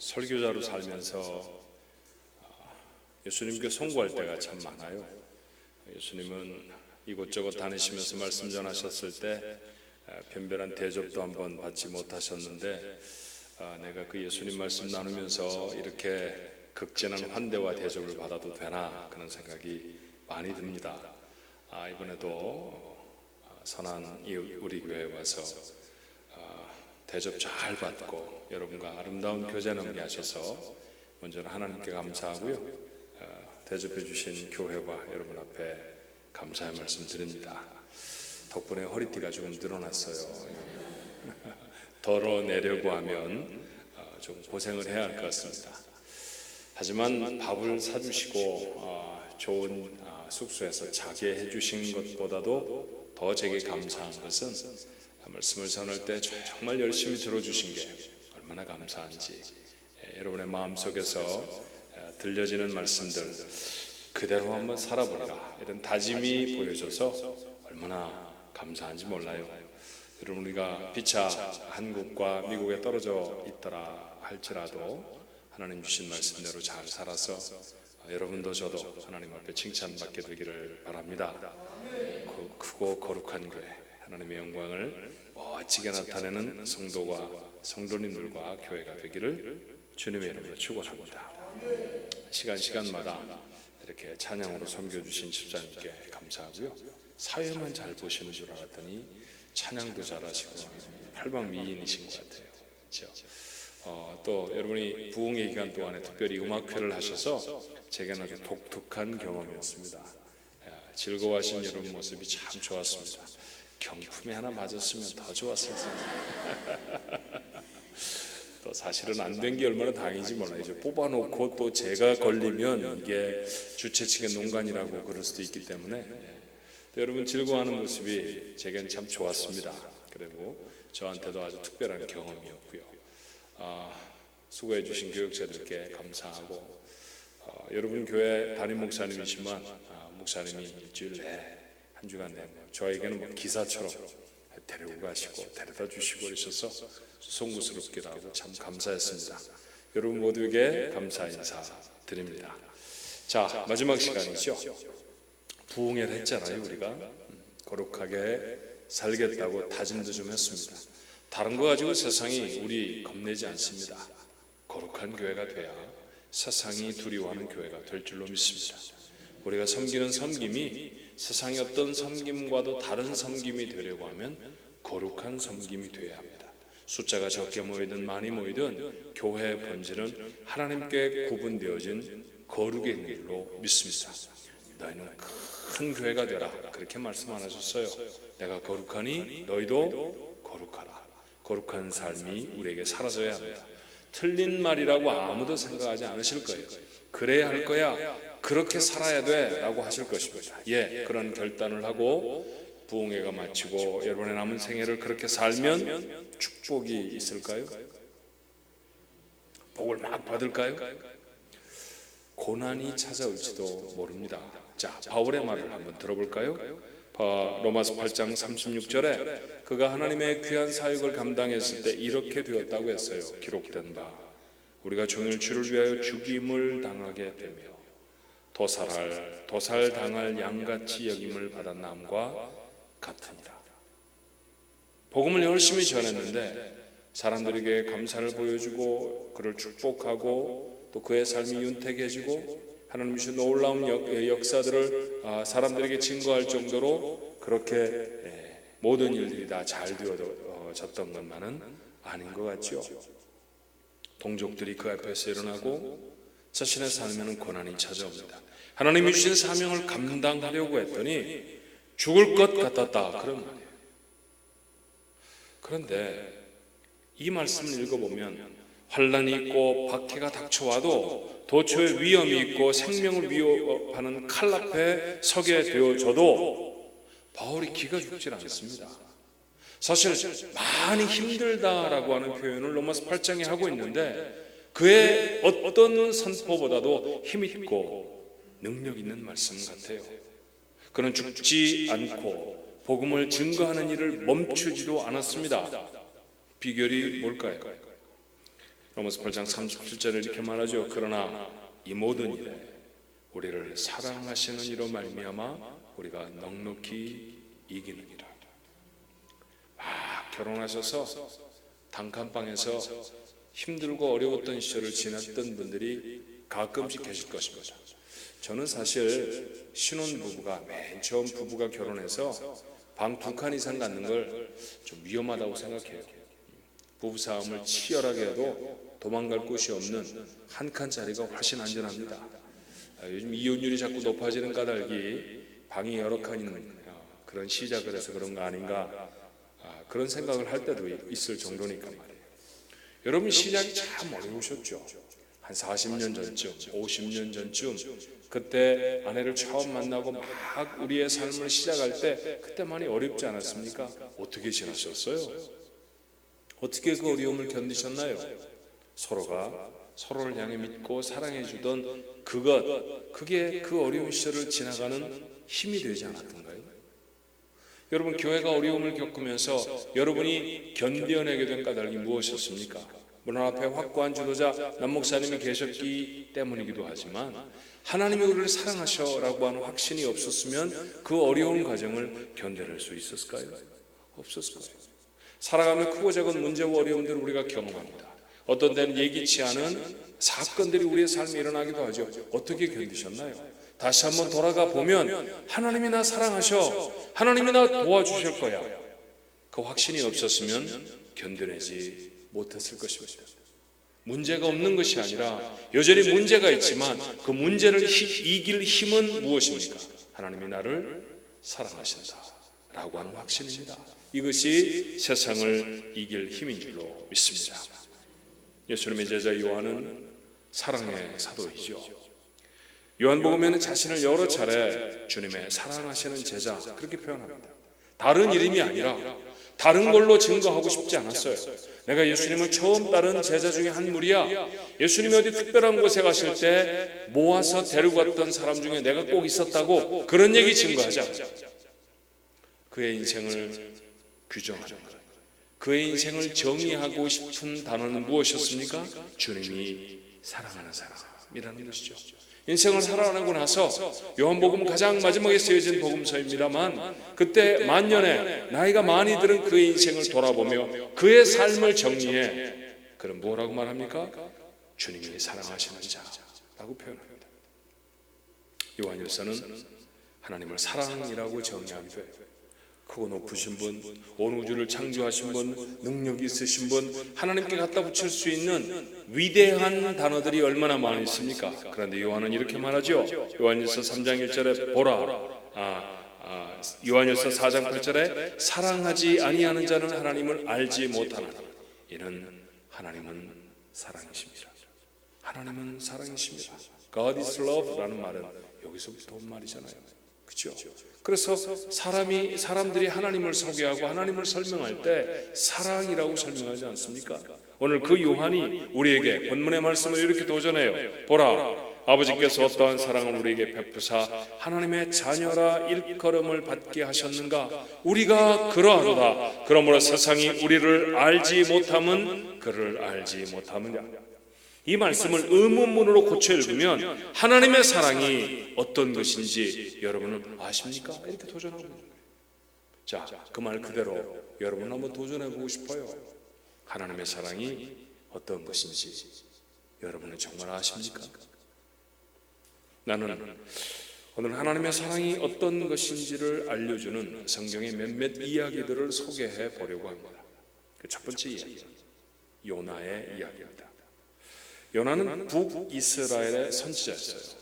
설교자로 살면서 예수님께 송구할 때가 참 많아요. 예수님은 이곳저곳 다니시면서 말씀 전하셨을 때 변별한 대접도 한번 받지 못하셨는데 내가 그 예수님 말씀 나누면서 이렇게 극진한 환대와 대접을 받아도 되나 그런 생각이 많이 듭니다. 이번에도 선한 우리 교회에 와서 대접 잘 받고 여러분과 아름다운 교제 나누게 하셔서 먼저는 하나님께 감사하고요, 대접해 주신 교회와 여러분 앞에 감사의 말씀 드립니다. 덕분에 허리띠가 조금 늘어났어요. 덜어내려고 하면 좀 고생을 해야 할 것 같습니다. 하지만 밥을 사주시고 좋은 숙소에서 자게 해주신 것보다도 더 제게 감사한 것은 말씀을 전할 때 정말 열심히 들어주신 게 얼마나 감사한지, 여러분의 마음속에서 들려지는 말씀들 그대로 한번 살아보리라 이런 다짐이 보여져서 얼마나 감사한지 몰라요. 여러분, 우리가 피차 한국과 미국에 떨어져 있더라 할지라도 하나님 주신 말씀대로 잘 살아서 여러분도 저도 하나님 앞에 칭찬받게 되기를 바랍니다. 그 크고 거룩한 교회, 하나님의 영광을 멋지게 나타내는 성도와 성도님들과 교회가 되기를 주님의 이름으로 축원합니다. 시간마다 이렇게 찬양으로 섬겨주신 집사님께 감사하고요, 사회만 잘 보시는 줄 알았더니 찬양도 잘하시고 팔방미인이신 것 같아요. 그렇죠? 또 여러분이 부흥의 기간 동안에 특별히 음악회를 하셔서 제게는 아주 독특한 경험이었습니다. 즐거워하신 여러분 모습이 참 좋았습니다. 경품이 하나 맞았으면 더 좋았을 텐데 또 사실은 안 된 게 얼마나 다행인지 몰라요. 이제 뽑아놓고 또 제가 걸리면 이게 주최 측의 농간이라고 그럴 수도 있기 때문에 여러분 즐거워하는 모습이 제겐 참 좋았습니다. 그리고 저한테도 아주 특별한 경험이었고요. 수고해 주신 교육자들께 감사하고, 여러분 교회 담임 목사님이지만 목사님이 일주일 내 한 주간 내 저에게는 뭐 기사처럼 데리고 가시고 데려다 주시고 그러셔서 송구스럽기도 하고 참 감사했습니다. 여러분 모두에게 감사 인사 드립니다. 자, 마지막 시간이죠. 부흥회를 했잖아요. 우리가 거룩하게 살겠다고 다짐도 좀 했습니다. 다른 거 가지고 세상이 우리 겁내지 않습니다. 거룩한 교회가 돼야 세상이 두려워하는 교회가 될 줄로 믿습니다. 우리가 섬기는 섬김이 세상의 어떤 섬김과도 다른 섬김이 되려고 하면 거룩한 섬김이 되어야 합니다. 숫자가 적게 모이든 많이 모이든 교회의 본질은 하나님께 구분되어진 거룩의 일로 믿습니다. 너희는 큰 교회가 되라 그렇게 말씀 안 하셨어요. 내가 거룩하니 너희도 거룩하라. 거룩한 삶이 우리에게 사라져야 합니다. 틀린 말이라고 아무도 생각하지 않으실 거예요. 그래야 할 거야, 그렇게 살아야 돼 라고 하실 것입니다. 그런 결단을 하고 부흥회가 마치고 여러분의 남은 생애를 그렇게 살면 축복이 있을까요? 복을 막 받을까요? 고난이 찾아올지도 모릅니다. 자, 바울의 말을 한번 들어볼까요? 로마서 8장 36절에 그가 하나님의 귀한 사역을 감당했을 때 이렇게 되었다고 했어요. 기록된 바 우리가 종일 주를 위하여 죽임을 당하게 되며 도살당할 양같이 여김을 받았남과 같으니라. 복음을 열심히 전했는데 사람들에게 감사를 보여주고 그를 축복하고 또 그의 삶이 윤택해지고 하나님 주신 놀라운 역사들을 사람들에게 증거할 정도로 그렇게 모든 일들이 다 잘 되어졌던 것만은 아닌 것 같죠. 동족들이 그 앞에서 일어나고 자신의 삶에는 고난이 찾아옵니다. 하나님이 주신 사명을 감당하려고 했더니 죽을 것 같았다 그런 말이에요. 그런데 이 말씀을 읽어보면 환난이 있고 박해가 닥쳐와도 도처에 위험이 있고 생명을 위협하는 칼 앞에 서게 되어져도 바울이 기가 죽질 않습니다. 사실 많이 힘들다라고 하는 표현을 로마서 8장에 하고 있는데 그의 어떤 선포보다도 힘있고 능력 있는 말씀 같아요. 그는 죽지 않고 복음을 증거하는 일을 멈추지도 않았습니다. 비결이 뭘까요? 로마서 8장 37절에 이렇게 말하죠. 그러나 이 모든 일에 우리를 사랑하시는 이로 말미암아 우리가 넉넉히 이기느니라. 결혼하셔서 단칸방에서 힘들고 어려웠던 시절을 지났던 분들이 가끔씩 계실 것입니다. 저는 사실 신혼부부가 맨 처음 부부가 결혼해서 방 2칸 이상 갖는 걸 좀 위험하다고 생각해요. 부부싸움을 치열하게 해도 도망갈 곳이 없는 한 칸짜리가 훨씬 안전합니다. 요즘 이혼율이 자꾸 높아지는 까닭이 방이 여러 칸인 그런 시작을 해서 그런 거 아닌가, 그런 생각을 할 때도 있을 정도니까 말이에요. 여러분, 시작이 참 어려우셨죠. 한 40년 전쯤, 50년 전쯤, 그때 아내를 처음 만나고 막 우리의 삶을 시작할 때 그때 많이 어렵지 않았습니까? 어떻게 지나셨어요? 어떻게 그 어려움을 견디셨나요? 서로가 서로를 향해 믿고 사랑해 주던 그게 그 어려운 시절을 지나가는 힘이 되지 않았던가요? 여러분, 교회가 어려움을 겪으면서 여러분이 견뎌내게 된 까닭이 무엇이었습니까? 물론 앞에 확고한 지도자 남 목사님이 계셨기 때문이기도 하지만 하나님이 우리를 사랑하셔라고 하는 확신이 없었으면 그 어려운 과정을 견뎌낼 수 있었을까요? 없었을 거예요. 살아가며 크고 작은 문제와 어려움들을 우리가 경험합니다. 어떤 때는 예기치 않은 사건들이 우리의 삶에 일어나기도 하죠. 어떻게 견디셨나요? 다시 한번 돌아가 보면 하나님이 나 사랑하셔, 하나님이 나 도와주실 거야, 그 확신이 없었으면 견뎌내지 못했을 것입니다. 문제가 없는 것이 아니라 여전히 문제가 있지만 그 문제를 이길 힘은 무엇입니까? 하나님이 나를 사랑하신다 라고 하는 확신입니다. 이것이 세상을 이길 힘인 줄로 믿습니다. 예수님의 제자 요한은 사랑의 사도이죠. 요한복음에는 자신을 여러 차례 주님의 사랑하시는 제자 그렇게 표현합니다. 다른 이름이 아니라 다른 걸로 증거하고 싶지 않았어요. 내가 예수님을 처음 따른 제자 중에 한 무리야. 예수님이 어디 특별한 곳에 가실 때 모아서 데리고 갔던 사람 중에 내가 꼭 있었다고 그런 얘기 증거하지 않아요. 그의 인생을 규정하는 것, 그의 인생을 정의하고 싶은 단어는 무엇이었습니까? 주님이 사랑하는 사람이라는 것이죠. 인생을 살아가고 나서 요한복음은 가장 마지막에 쓰여진 복음서입니다만 그때 만년에 나이가 많이 들은 그의 인생을 돌아보며 그의 삶을 정리해 그럼 뭐라고 말합니까? 주님이 사랑하시는 자라고 표현합니다. 요한일서는 하나님을 사랑이라고 정의하기도 해요. 크고 높으신 분, 온 우주를 창조하신 분, 능력이 있으신 분, 하나님께 갖다 붙일 수 있는 위대한 단어들이 얼마나 많이 있습니까? 그런데 요한은 이렇게 말하죠. 요한일서 3장 1절에 보라, 요한일서 4장 8절에 사랑하지 아니하는 자는 하나님을 알지 못하나니 이는 하나님은 사랑이십니다. 하나님은 사랑이십니다. God is love라는 말은 여기서부터 온 말이잖아요. 그렇죠? 그래서 사람들이 하나님을 소개하고 하나님을 설명할 때 사랑이라고 설명하지 않습니까? 오늘 그 요한이 우리에게 본문의 말씀을 이렇게 도전해요. 보라, 아버지께서 어떠한 사랑을 우리에게 베푸사 하나님의 자녀라 일컬음을 받게 하셨는가? 우리가 그러하도다. 그러므로 세상이 우리를 알지 못함은 그를 알지 못함이라. 이 말씀을 의문문으로 고쳐 읽으면 하나님의 사랑이 어떤 것인지 여러분은 아십니까? 이렇게 도전하고 있는 거예요. 자, 그 말 그대로 여러분 한번 도전해보고 싶어요. 하나님의 사랑이 어떤 것인지 여러분은 정말 아십니까? 나는 오늘 하나님의 사랑이 어떤 것인지를 알려주는 성경의 몇몇 이야기들을 소개해 보려고 합니다. 그 첫 번째 이야기, 요나의 이야기입니다. 요나는 북이스라엘의 선지자였어요.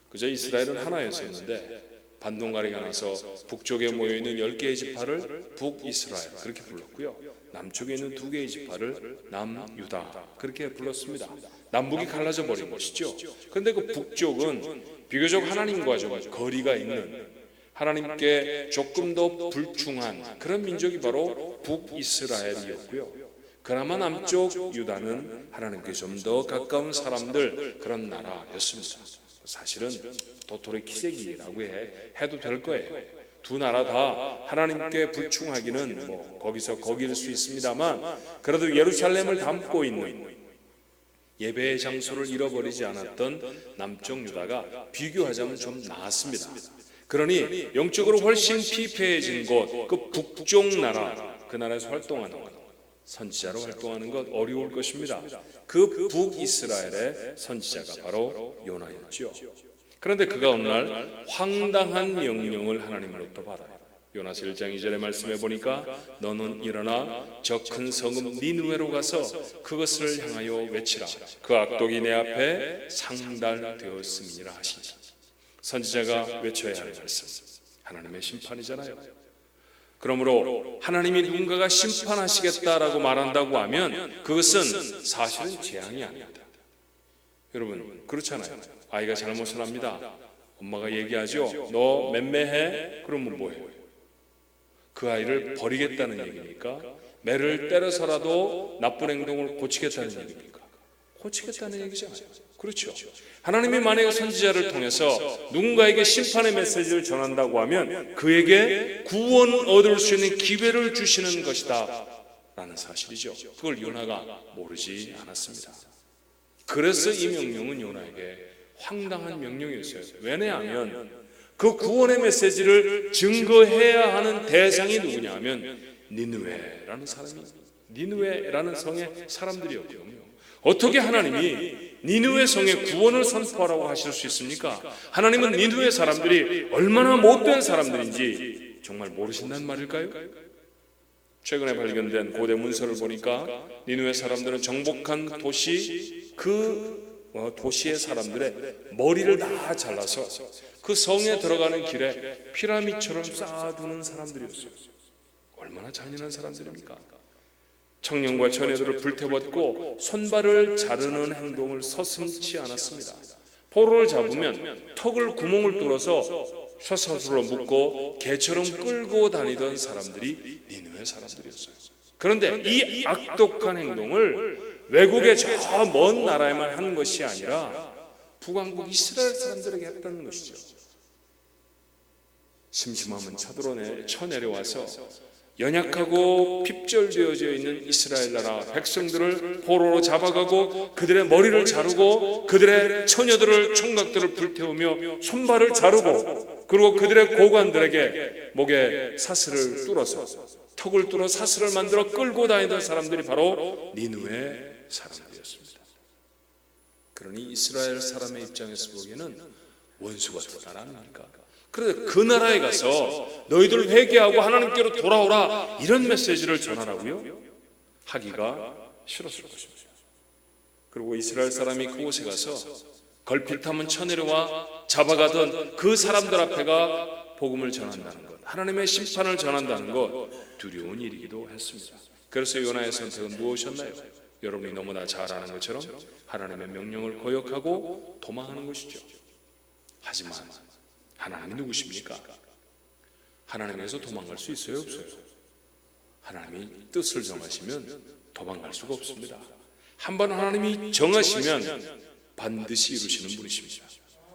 그저 이스라엘은 하나였었는데 반동가리가 나서 북쪽에 모여있는 10개의 지파를 북이스라엘 그렇게 불렀고요, 남쪽에 있는 2개의 지파를 남유다 그렇게 불렀습니다. 남북이 갈라져 버린 것이죠. 그런데 그 북쪽은 비교적 하나님과 좀 거리가 있는, 하나님께 조금 더 불충한 그런 민족이 바로 북이스라엘이었고요, 그나마 남쪽 유다는 하나님께 좀 더 가까운 사람들, 그런 나라였습니다. 사실은 도토리 키재기라고 해도 될 거예요. 두 나라 다 하나님께 불충하기는 거기서 거기일 수 있습니다만 그래도 예루살렘을 담고 있는 예배의 장소를 잃어버리지 않았던 남쪽 유다가 비교하자면 좀 나았습니다. 그러니 영적으로 훨씬 피폐해진 곳, 그 북쪽 나라, 그 나라에서 활동하는 것, 선지자로 활동하는 것 어려울 것입니다. 그 북이스라엘의 선지자가 바로 요나였죠. 그런데 그가 어느 날 황당한 명령을 하나님으로부터 받아요. 요나서 1장 2절의 말씀에 보니까 너는 일어나 저 큰 성읍 니느웨로 가서 그것을 향하여 외치라. 그 악독이 내 앞에 상달되었음이니라 하시니. 선지자가 외쳐야 할 말씀, 하나님의 심판이잖아요. 그러므로 하나님이 누군가가 심판하시겠다라고 말한다고 하면 그것은 사실은 재앙이 아닙니다. 여러분 그렇잖아요. 아이가 잘못을 합니다. 엄마가 얘기하죠. 너 맴매해? 그러면 뭐해요? 그 아이를 버리겠다는 얘기입니까? 매를 때려서라도 나쁜 행동을 고치겠다는 얘기입니까? 고치겠다는 얘기잖아요. 그렇죠. 하나님이 만약에 선지자를 통해서 누군가에게 심판의 메시지를 전한다고 하면 그에게 구원 얻을 수 있는 기회를 주시는 것이다 라는 사실이죠. 그걸 요나가 모르지 않았습니다. 그래서 이 명령은 요나에게 황당한 명령이었어요. 왜냐하면 그 구원의 메시지를 증거해야 하는 대상이 누구냐 하면 니느웨라는 사람이, 니느웨라는 성의 사람들이었거든요. 어떻게 하나님이 니느웨 성에 구원을 선포하라고 하실 수 있습니까? 하나님은 니느웨 사람들이 얼마나 못된 사람들인지 정말 모르신다는 말일까요? 최근에 발견된 고대 문서를 보니까 니느웨 사람들은 정복한 도시, 도시의 사람들의 머리를 다 잘라서 그 성에 들어가는 길에 피라미드처럼 쌓아두는 사람들이었어요. 얼마나 잔인한 사람들입니까? 청년과 처녀들을 불태웠고 손발을 자르는 행동을 서슴지 않았습니다. 포로를 잡으면 턱을 구멍을 뚫어서 쇠사슬로 묶고 개처럼 끌고 다니던 사람들이 니느웨 사람들이었어요. 그런데 이 악독한 행동을 외국의 저 먼 나라에만 하는 것이 아니라 북왕국 이스라엘 사람들에게 했다는 것이죠. 심심하면 쳐내려와서 연약하고 핍절되어져 있는 이스라엘 나라 백성들을 포로로 잡아가고 그들의 머리를 자르고 그들의 처녀들을 총각들을 불태우며 손발을 자르고 그리고 그들의 고관들에게 목에 사슬을 뚫어서 턱을 뚫어 사슬을 만들어 끌고 다니던 사람들이 바로 니느웨 사람들이었습니다. 그러니 이스라엘 사람의 입장에서 보기에는 원수가 더 나랍니까? 그런데 그 나라에 가서 너희들 회개하고 하나님께로 돌아오라 이런 메시지를 전하라고요? 하기가 싫었을 것입니다. 그리고 이스라엘 사람이 그곳에 가서 걸핏하면 쳐내려와 잡아가던 그 사람들 앞에가 복음을 전한다는 것, 하나님의 심판을 전한다는 것 두려운 일이기도 했습니다. 그래서 요나의 선택은 무엇이었나요? 여러분이 너무나 잘 아는 것처럼 하나님의 명령을 거역하고 도망하는 것이죠. 하지만 하나님이 누구십니까? 하나님에서 도망갈 수 있어요? 없어요? 하나님이 뜻을 정하시면 도망갈 수가 없습니다. 한번 하나님이 정하시면 반드시 이루시는 분이십니다.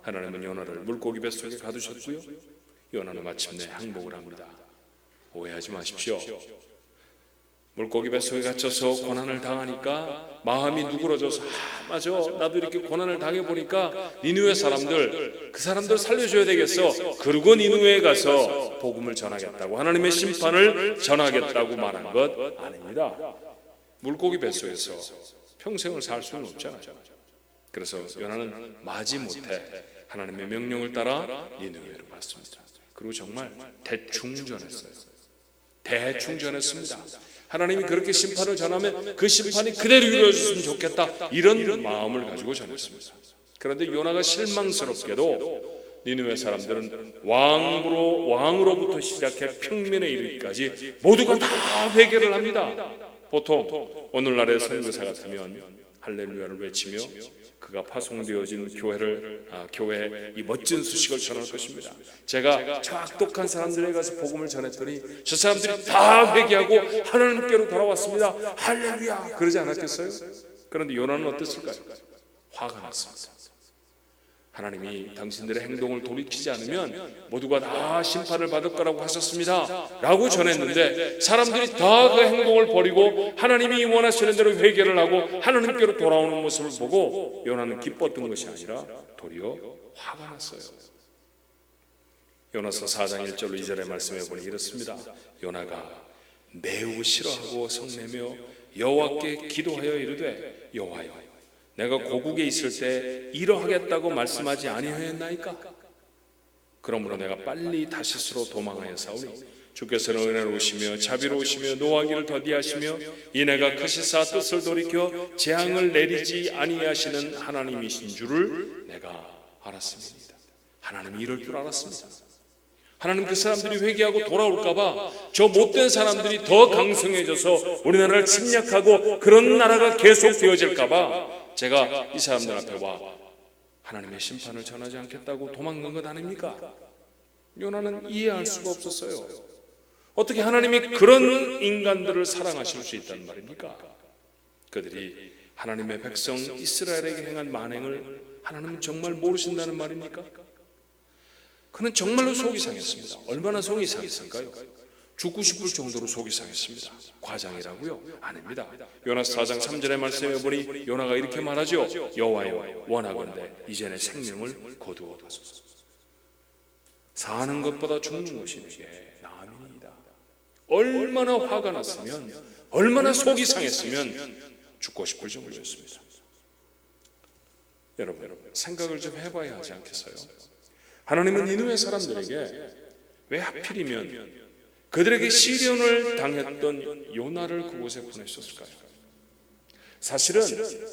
하나님은 요나를 물고기 뱃속에 가두셨고요, 요나는 마침내 항복을 합니다. 오해하지 마십시오. 물고기 뱃속에 갇혀서 고난을 당하니까 마음이 누그러져서 맞아, 나도 이렇게 고난을 당해보니까 니느웨 사람들, 그 사람들 살려줘야 되겠어. 그리고 니느웨에 가서 복음을 전하겠다고, 하나님의 심판을 전하겠다고 말한 것 아닙니다. 물고기 뱃속에서 평생을 살 수는 없잖아요. 그래서 요나는 마지못해 하나님의 명령을 따라 니느웨로 갔습니다. 그리고 정말 대충 전했습니다. 하나님이 그렇게 심판을 전하면 그 심판이 그대로 이루어졌으면 좋겠다, 이런 마음을 가지고 전했습니다. 그런데 요나가 실망스럽게도 니느웨 사람들은 왕으로부터 시작해 평민에 이르기까지 모두가 다 회개를 합니다. 보통 오늘날의 선교사 같으면 할렐루야를 외치며 그가 파송되어진 교회에 이 멋진 소식을 전할 것입니다. 제가 저 악독한 사람들에 가서 복음을 전했더니 저 사람들이 다 회개하고 하나님께로 돌아왔습니다. 할렐루야, 그러지 않았겠어요? 그런데 요나는 어땠을까요? 화가 났습니다. 하나님이 당신들의 행동을 돌이키지 않으면 모두가 다 심판을 받을 거라고 하셨습니다 라고 전했는데, 사람들이 다 그 행동을 버리고 하나님이 원하시는 대로 회개를 하고 하나님께로 돌아오는 모습을 보고 요나는 기뻤던 것이 아니라 도리어 화가 났어요. 요나서 4장 1절로 2절의 말씀에 보니 이렇습니다. 요나가 매우 싫어하고 성내며 여호와께 기도하여 이르되, 여호와여, 내가 고국에 있을 때 이러하겠다고 말씀하지 아니하였나이까? 그러므로 내가 빨리 다시스로 도망하여 사오니 주께서는 은혜로우시며 자비로우시며 노하기를 더디하시며 이내가 크시사 뜻을 돌이켜 재앙을 내리지 아니하시는 하나님이신 줄을 내가 알았습니다. 하나님이 이럴 줄 알았습니다. 하나님 그 사람들이 회개하고 돌아올까봐 저 못된 사람들이 더 강성해져서 우리나라를 침략하고 그런 나라가 계속 되어질까봐 제가 이 사람들 앞에 와 하나님의 심판을 전하지 않겠다고 도망간 것 아닙니까? 요나는 이해할 수가 없었어요. 어떻게 하나님이 그런 인간들을 사랑하실 수 있단 말입니까? 그들이 하나님의 백성 이스라엘에게 행한 만행을 하나님은 정말 모르신다는 말입니까? 그는 정말로 속이 상했습니다. 얼마나 속이 상했을까요? 죽고 싶을 정도로 속이 상했습니다. 과장이라고요? 아닙니다. 요나서 4장 3절의 말씀에 보니 요나가 이렇게 말하죠. 여호와여, 원하건대 이제 내 생명을 거두어 가소서. 사는 것보다 죽는 것이 내게 나음이니이다. 얼마나 화가 났으면, 얼마나 속이 상했으면 죽고 싶을 정도였습니다. 여러분, 생각을 좀 해봐야 하지 않겠어요? 하나님은 니느웨 사람들에게 왜 하필이면 그들에게 시련을 당했던 요나를 그곳에 보내셨을까요? 사실은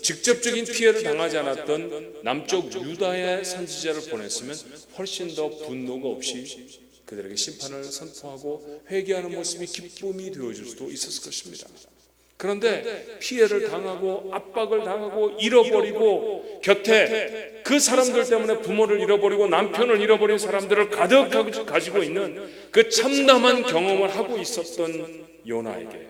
직접적인 피해를 당하지 않았던 남쪽 유다의 선지자를 보냈으면 훨씬 더 분노가 없이 그들에게 심판을 선포하고 회개하는 모습이 기쁨이 되어줄 수도 있었을 것입니다. 그런데 피해를 당하고 압박을 당하고 잃어버리고 곁에 그 사람들 때문에 부모를 잃어버리고 남편을 잃어버린 사람들을 가득 가지고 있는 그 참담한 경험을 하고 있었던 요나에게,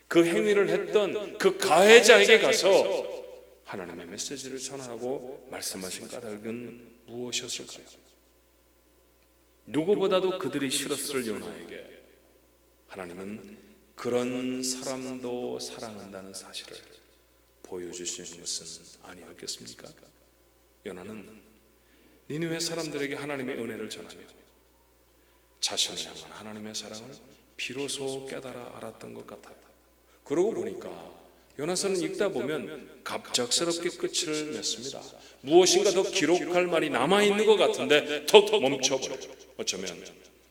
그 행위를 했던 그 가해자에게 가서 하나님의 메시지를 전하고 말씀하신 까닭은 무엇이었을까요? 누구보다도 그들이 싫었을 요나에게 하나님은 그런 사람도 사랑한다는 사실을 보여주시는 것은 아니었겠습니까? 요나는 니느웨 사람들에게 하나님의 은혜를 전하며 자신을 향한 하나님의 사랑을 비로소 깨달아 알았던 것 같아요. 그러고 보니까 요나서는 읽다 보면 갑작스럽게 끝을 맺습니다. 무엇인가 더 기록할 말이 남아있는 것 같은데 턱 멈춰버려요. 어쩌면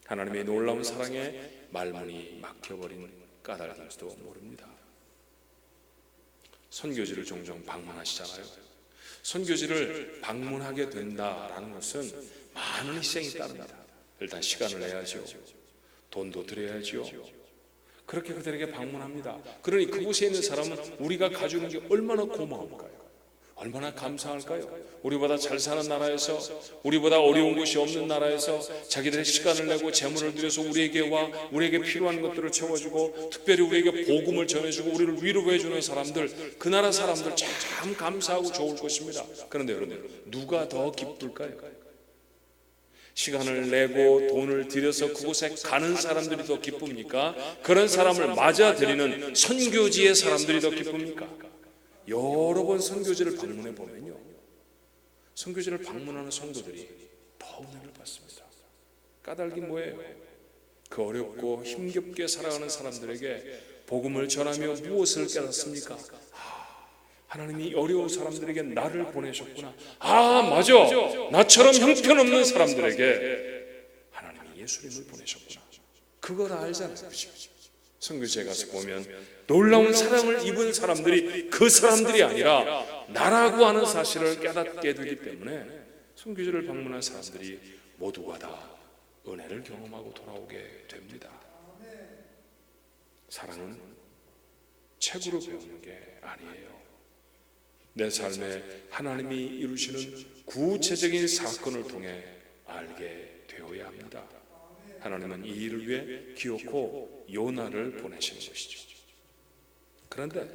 하나님의 놀라운 사랑에 말문이 막혀버린 까닭일지도 모릅니다. 선교지를 종종 방문하시잖아요. 선교지를 방문하게 된다라는 것은 많은 희생이 따릅니다. 일단 시간을 내야죠. 돈도 들여야죠. 그렇게 그들에게 방문합니다. 그러니 그곳에 있는 사람은 우리가 가지고 있는 게 얼마나 고마울까요? 얼마나 감사할까요? 우리보다 잘 사는 나라에서, 우리보다 어려운 곳이 없는 나라에서 자기들의 시간을 내고 재물을 들여서 우리에게 와 우리에게 필요한 것들을 채워주고 특별히 우리에게 복음을 전해주고 우리를 위로해주는 사람들, 그 나라 사람들 참 감사하고 좋을 것입니다. 그런데 여러분, 누가 더 기쁠까요? 시간을 내고 돈을 들여서 그곳에 가는 사람들이 더 기쁩니까? 그런 사람을 맞아들이는 선교지의 사람들이 더 기쁩니까? 여러 번 선교지를 방문해 보면요, 선교지를 방문하는 성도들이 더 은혜를 받습니다. 까닭이 뭐예요? 그 어렵고 힘겹게 살아가는 사람들에게 복음을 전하며 무엇을 깨닫습니까? 하나님이 어려운 사람들에게 나를 보내셨구나. 맞아, 나처럼 형편없는 사람들에게 하나님이 예수님을 보내셨구나. 그걸 알잖아요. 선교지에 가서 보면 놀라운 사랑을 입은 사람들이 그 사람들이 아니라 나라고 하는 사실을 깨닫게 되기 때문에 선교지를 방문한 사람들이 모두가 다 은혜를 경험하고 돌아오게 됩니다. 사랑은 책으로 배우는 게 아니에요. 내 삶에 하나님이 이루시는 구체적인 사건을 통해 알게 되어야 합니다. 하나님은 이 일을 위해 기어코 요나를 보내시는 것이죠. 그런데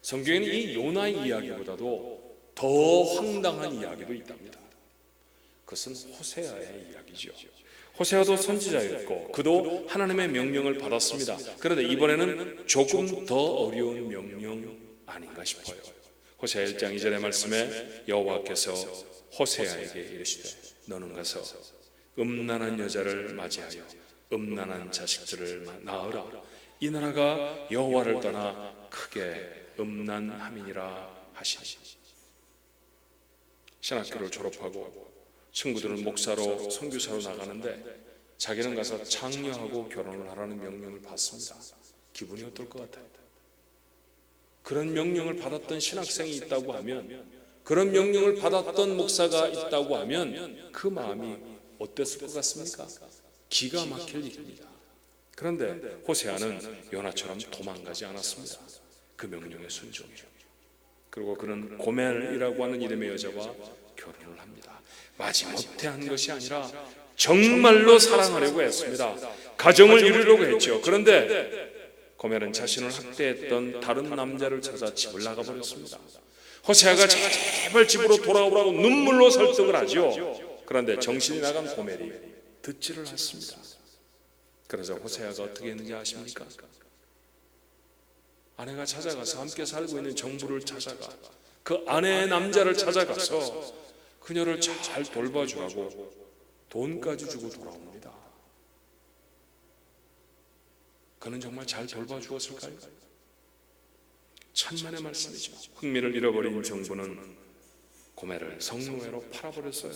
성경에는 이 요나의 이야기보다도 더 황당한 이야기도 있답니다. 그것은 호세아의 이야기죠. 호세아도 선지자였고 그도 하나님의 명령을 받았습니다. 그런데 이번에는 조금 더 어려운 명령 아닌가 싶어요. 호세아 1장 2절의 말씀에 여호와께서 호세아에게 이르시되 너는 가서 음란한 여자를 맞이하여 음란한 자식들을 낳으라. 이 나라가 여호와를 떠나 크게 음란함이니라 하시니. 신학교를 졸업하고 친구들은 목사로 선교사로 나가는데 자기는 가서 장녀하고 결혼을 하라는 명령을 받습니다. 기분이 어떨 것 같아요? 그런 명령을 받았던 신학생이 있다고 하면, 그런 명령을 받았던 목사가 있다고 하면 그 마음이 어땠을 것 같습니까? 기가 막힐 일입니다. 그런데 호세아는 요나처럼 도망가지 않았습니다. 그 명령에 순종해요. 그리고 그는 고멜이라고 하는 이름의 여자와 결혼을 합니다. 마지못해 한 것이 아니라 정말로 사랑하려고 했습니다. 가정을 이루려고 했죠. 그런데 고멜은 자신을 학대했던 다른 남자를 찾아 집을 나가버렸습니다. 호세아가 제발 집으로 돌아오라고 눈물로 설득을 하죠. 그런데 정신이 나간 고멜이 듣지를 않습니다. 그래서 호세아가 어떻게 했는지 아십니까? 아내가 찾아가서 함께 살고 있는 정부를 찾아가 그 아내의 남자를 찾아가서 그녀를 잘 돌봐주라고 돈까지 주고 돌아옵니다. 그는 정말 잘 돌봐주었을까요? 천만의 말씀이죠. 흥미를 잃어버린 정부는 고멜을 성노예로 팔아버렸어요.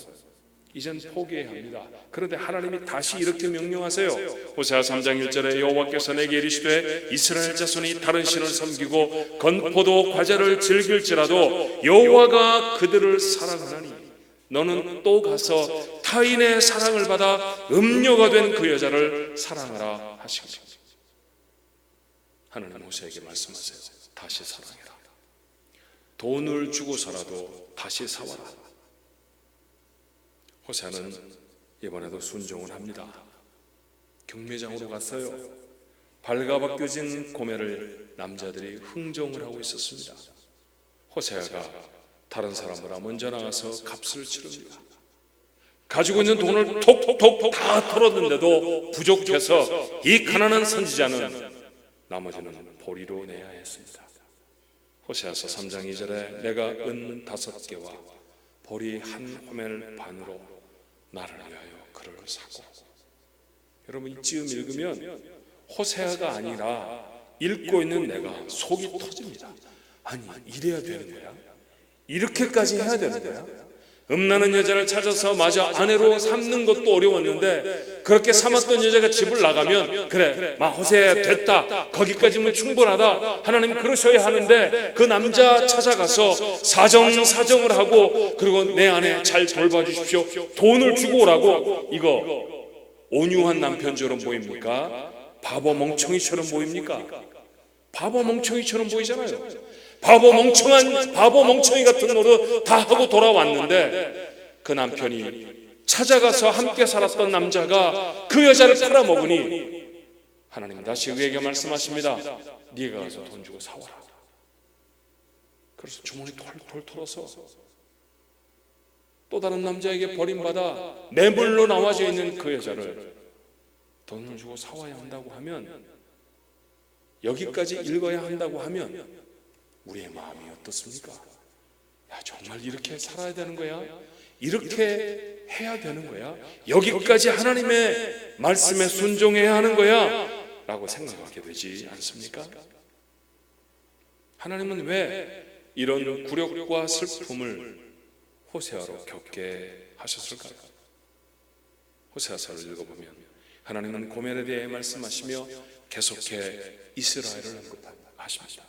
이젠 포기해야 합니다. 그런데 하나님이 다시 이렇게 명령하세요. 호세아 3장 1절에 여호와께서 내게 이르시되 이스라엘 자손이 다른 신을 섬기고 건포도 과자를 즐길지라도 여호와가 그들을 사랑하나니 너는 또 가서 타인의 사랑을 받아 음녀가 된 그 여자를 사랑하라 하시고. 하나님 호세에게 말씀하세요. 다시 사랑해라. 돈을 주고서라도 다시 사와라. 호세아는 이번에도 순종을 합니다. 경매장으로 갔어요. 발가벗겨진 고멜을 남자들이 흥정을 하고 있었습니다. 호세아가 다른 사람보다 먼저 나가서 값을 치릅니다. 가지고 있는 돈을 톡톡톡 다 털었는데도 부족해서 이 가난한 선지자는 나머지는 보리로 내야 했습니다. 호세아서 3장 2절에 내가 은 5개와 보리 한 호멜 반으로 나를 위하여 그를 사고. 여러분 이쯤 읽으면 호세아가 아니라 읽고 있는 내가 속이 터집니다. 아니 이래야 되는 거야? 이렇게까지 해야 되는 거야? 음란한 여자를 찾아서 마저 아내로 삼는 것도 어려웠는데 그렇게 삼았던 여자가 집을 나가면 그래 호세아야 됐다, 거기까지면 충분하다, 하나님 그러셔야 하는데 그 남자 찾아가서 사정을 하고 그리고 내 아내 잘 돌봐주십시오, 돈을 주고 오라고. 이거 온유한 남편처럼 보입니까? 바보 멍청이처럼 보입니까? 바보 멍청이처럼 보이잖아요. 바보 멍청이 같은 노릇 다 하고 돌아왔는데 그 남편이 찾아가서 함께 살았던 남자가 그 여자를 팔아먹으니 하나님은 다시 그에게 말씀하십니다. 네가 가서 돈 주고 사와라. 그래서 주머니 털털 털어서 또 다른 남자에게 버림받아 매물로 나와져 있는 그 여자를 돈을 주고 사와야 한다고 하면, 여기까지 읽어야 한다고 하면 우리의 마음이 어떻습니까? 야, 정말 이렇게 살아야 되는 거야? 이렇게 해야 되는 거야? 여기까지 하나님의 말씀에 순종해야 하는 거야? 라고 생각하게 되지 않습니까? 하나님은 왜 이런 굴욕과 슬픔을 호세아로 겪게 하셨을까요? 호세아서를 읽어보면 하나님은 고멜에 대해 말씀하시며 계속해 이스라엘을 언급하십니다.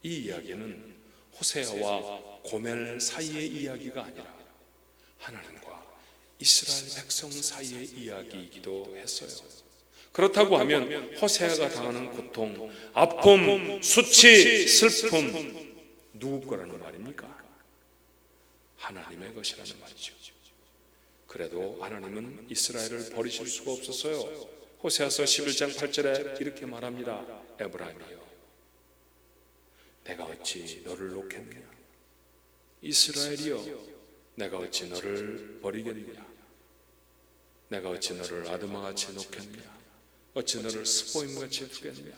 이 이야기는 호세아와 고멜 사이의 이야기가 아니라 하나님과 이스라엘 백성 사이의 이야기이기도 했어요. 그렇다고 하면 호세아가 당하는 고통, 아픔, 수치, 슬픔 누구 거라는 말입니까? 하나님의 것이라는 말이죠. 그래도 하나님은 이스라엘을 버리실 수가 없었어요. 호세아서 11장 8절에 이렇게 말합니다. 에브라임이여, 내가 어찌 너를 놓겠느냐? 이스라엘이여, 내가 어찌 너를 버리겠느냐? 내가 어찌 너를 아드마같이 놓겠느냐? 어찌 너를 스포임같이 두겠느냐?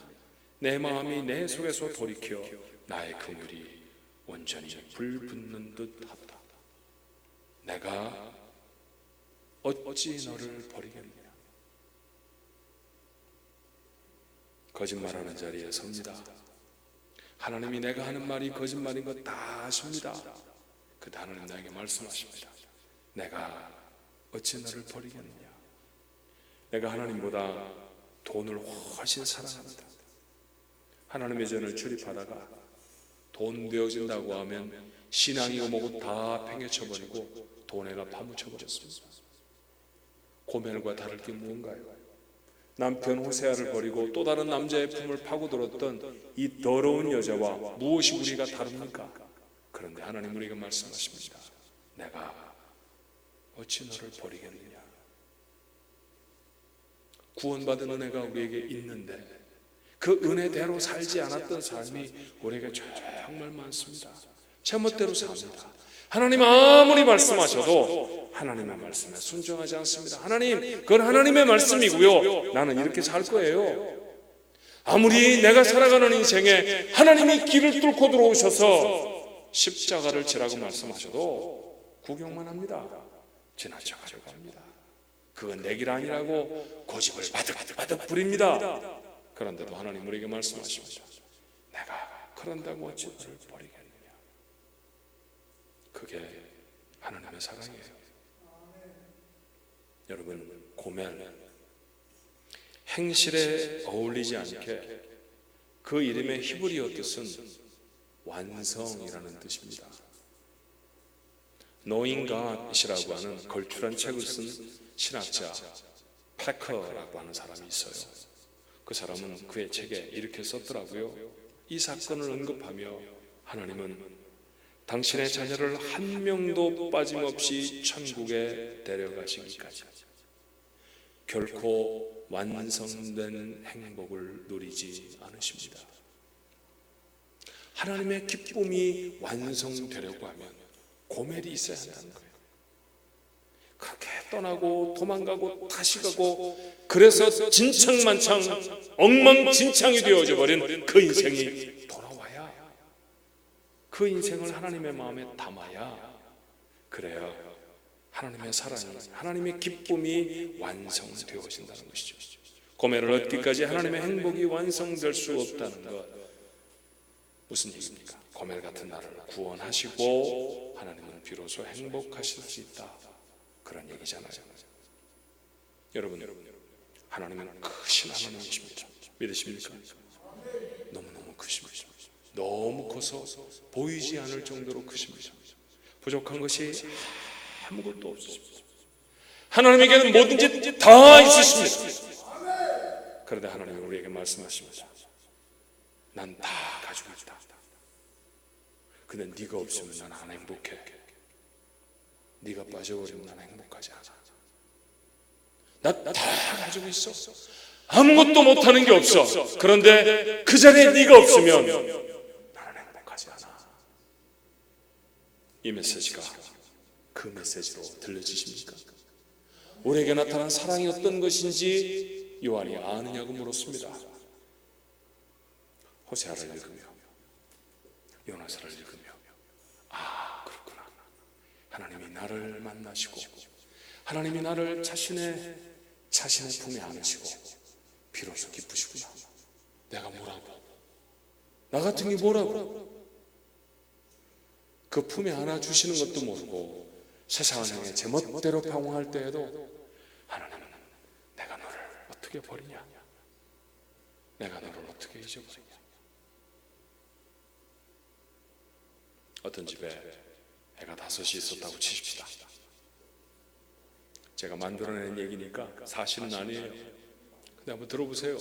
내 마음이 내 속에서 돌이켜 나의 긍휼이 온전히 불붙는 듯하다. 내가 어찌 너를 버리겠느냐? 거짓말하는 자리에 섭니다. 하나님이 내가 하는 말이 거짓말인 것 다 아십니다. 그때 하나님 나에게 말씀하십니다. 내가 어찌 너를 버리겠느냐? 내가 하나님보다 돈을 훨씬 사랑합니다. 하나님의 전을 출입하다가 돈 되어진다고 하면 신앙이고 뭐고 다 팽개쳐버리고 돈에가 파묻혀버렸습니다. 고멜과 다를 게 무언가요? 남편 호세아를 버리고 또 다른 남자의 품을 파고들었던 이 더러운 여자와 무엇이 우리가 다릅니까? 그런데 하나님 우리가 말씀하십니다. 내가 어찌 너를 버리겠느냐? 구원받은 은혜가 우리에게 있는데 그 은혜대로 살지 않았던 삶이 우리에게 정말 많습니다. 제멋대로 삽니다. 하나님 아무리 말씀하셔도 하나님의 말씀에 순종하지 않습니다. 하나님, 그건 하나님의 말씀이고요, 나는 이렇게 살 거예요. 아무리 내가 살아가는 인생에 하나님이 길을 뚫고 들어오셔서 십자가를 지라고 말씀하셔도 구경만 합니다. 지나쳐가려고 합니다. 그건 내 길 아니라고 고집을 바득바득 부립니다. 그런데도 하나님 우리에게 말씀하십니다. 내가 그런다고 어찌 너를 버리겠느냐? 그게 하나님의 사랑이에요. 여러분, 고멜, 행실에 어울리지 않게 그 이름의 히브리어 뜻은 완성이라는 뜻입니다. Knowing God이라고 하는 걸출한 책을 쓴 신학자 패커라고 하는 사람이 있어요. 그 사람은 그의 책에 이렇게 썼더라고요. 이 사건을 언급하며 하나님은 당신의 자녀를 한 명도 빠짐없이 천국에 데려가시기까지 결코 완성된 행복을 누리지 않으십니다. 하나님의 기쁨이 완성되려고 하면 고멜이 있어야 한다는 거예요. 그렇게 떠나고 도망가고 다시 가고 그래서 진창만창 엉망진창이 되어져 버린 그 인생이 돌아와야, 그 인생을 하나님의 마음에 담아야, 그래야 하나님의 사랑이, 하나님의 기쁨이 완성되어진다는 것이죠. 고멜을 얻기까지 하나님의 행복이 완성될 수 없다는 것, 무슨 얘기입니까? 고멜 같은 나를 구원하시고 하나님은 비로소 행복하실 수 있다, 그런 얘기잖아요. 여러분, 하나님은 크신 하나님이십니다. 믿으십니까? 너무너무 크십니다. 너무 커서 보이지 않을 정도로 크십니다. 부족한 것이 아무것도 없습니다. 하나님에게는 뭐든지 다 있으십니다. 그런데 하나님은 우리에게 말씀하십니다. 난 다 가지고 있다. 근데 네가 없으면 난 안 행복해. 네가 빠져버리면 난 행복하지 않아. 나 다 가지고 있어. 아무것도 못하는 게 없어. 그런데 그 자리에 네가 없으면 나는 행복하지 않아. 이 메시지가 그 메시지로 들려지십니까? 우리에게 나타난 사랑이 어떤 것인지 요한이 아느냐고 물었습니다. 호세아를 읽으며 요나서를 읽으며, 아, 그렇구나. 하나님이 나를 만나시고 하나님이 나를 자신의 품에 안으시고 비로소 기쁘시구나. 내가 뭐라고, 나 같은 게 뭐라고, 그 품에 안아주시는 것도 모르고 세상을 향해 제멋대로 방황할 때에도 하나님은 내가 너를 어떻게 버리냐, 내가 너를 어떻게 잊어버리냐. 어떤 집에 애가 5이 있었다고 치십시다. 제가 만들어낸 얘기니까 사실은 아니에요. 근데 한번 들어보세요.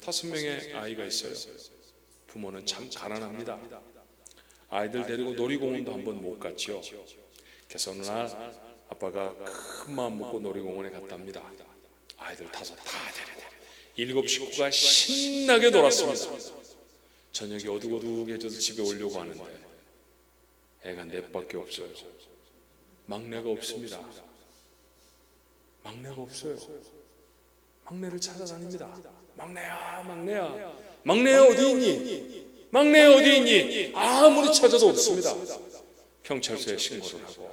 5명의 아이가 있어요. 부모는 참 가난합니다. 아이들 데리고 놀이공원도 한번 못 갔죠. 그래서 어느 날 아빠가 큰 마음 먹고 놀이공원에 갔답니다. 아이들 5 다 데리고 7 식구가 신나게 놀았습니다. 저녁이 어둑어둑해져서 집에 오려고 하는데 애가 4밖에 없어요. 막내가 없습니다. 막내가 없어요. 막내를 찾아다닙니다. 막내야, 막내야, 막내야 어디 있니? 막내야 어디 있니? 아무리 찾아도 없습니다. 경찰서에 신고를 하고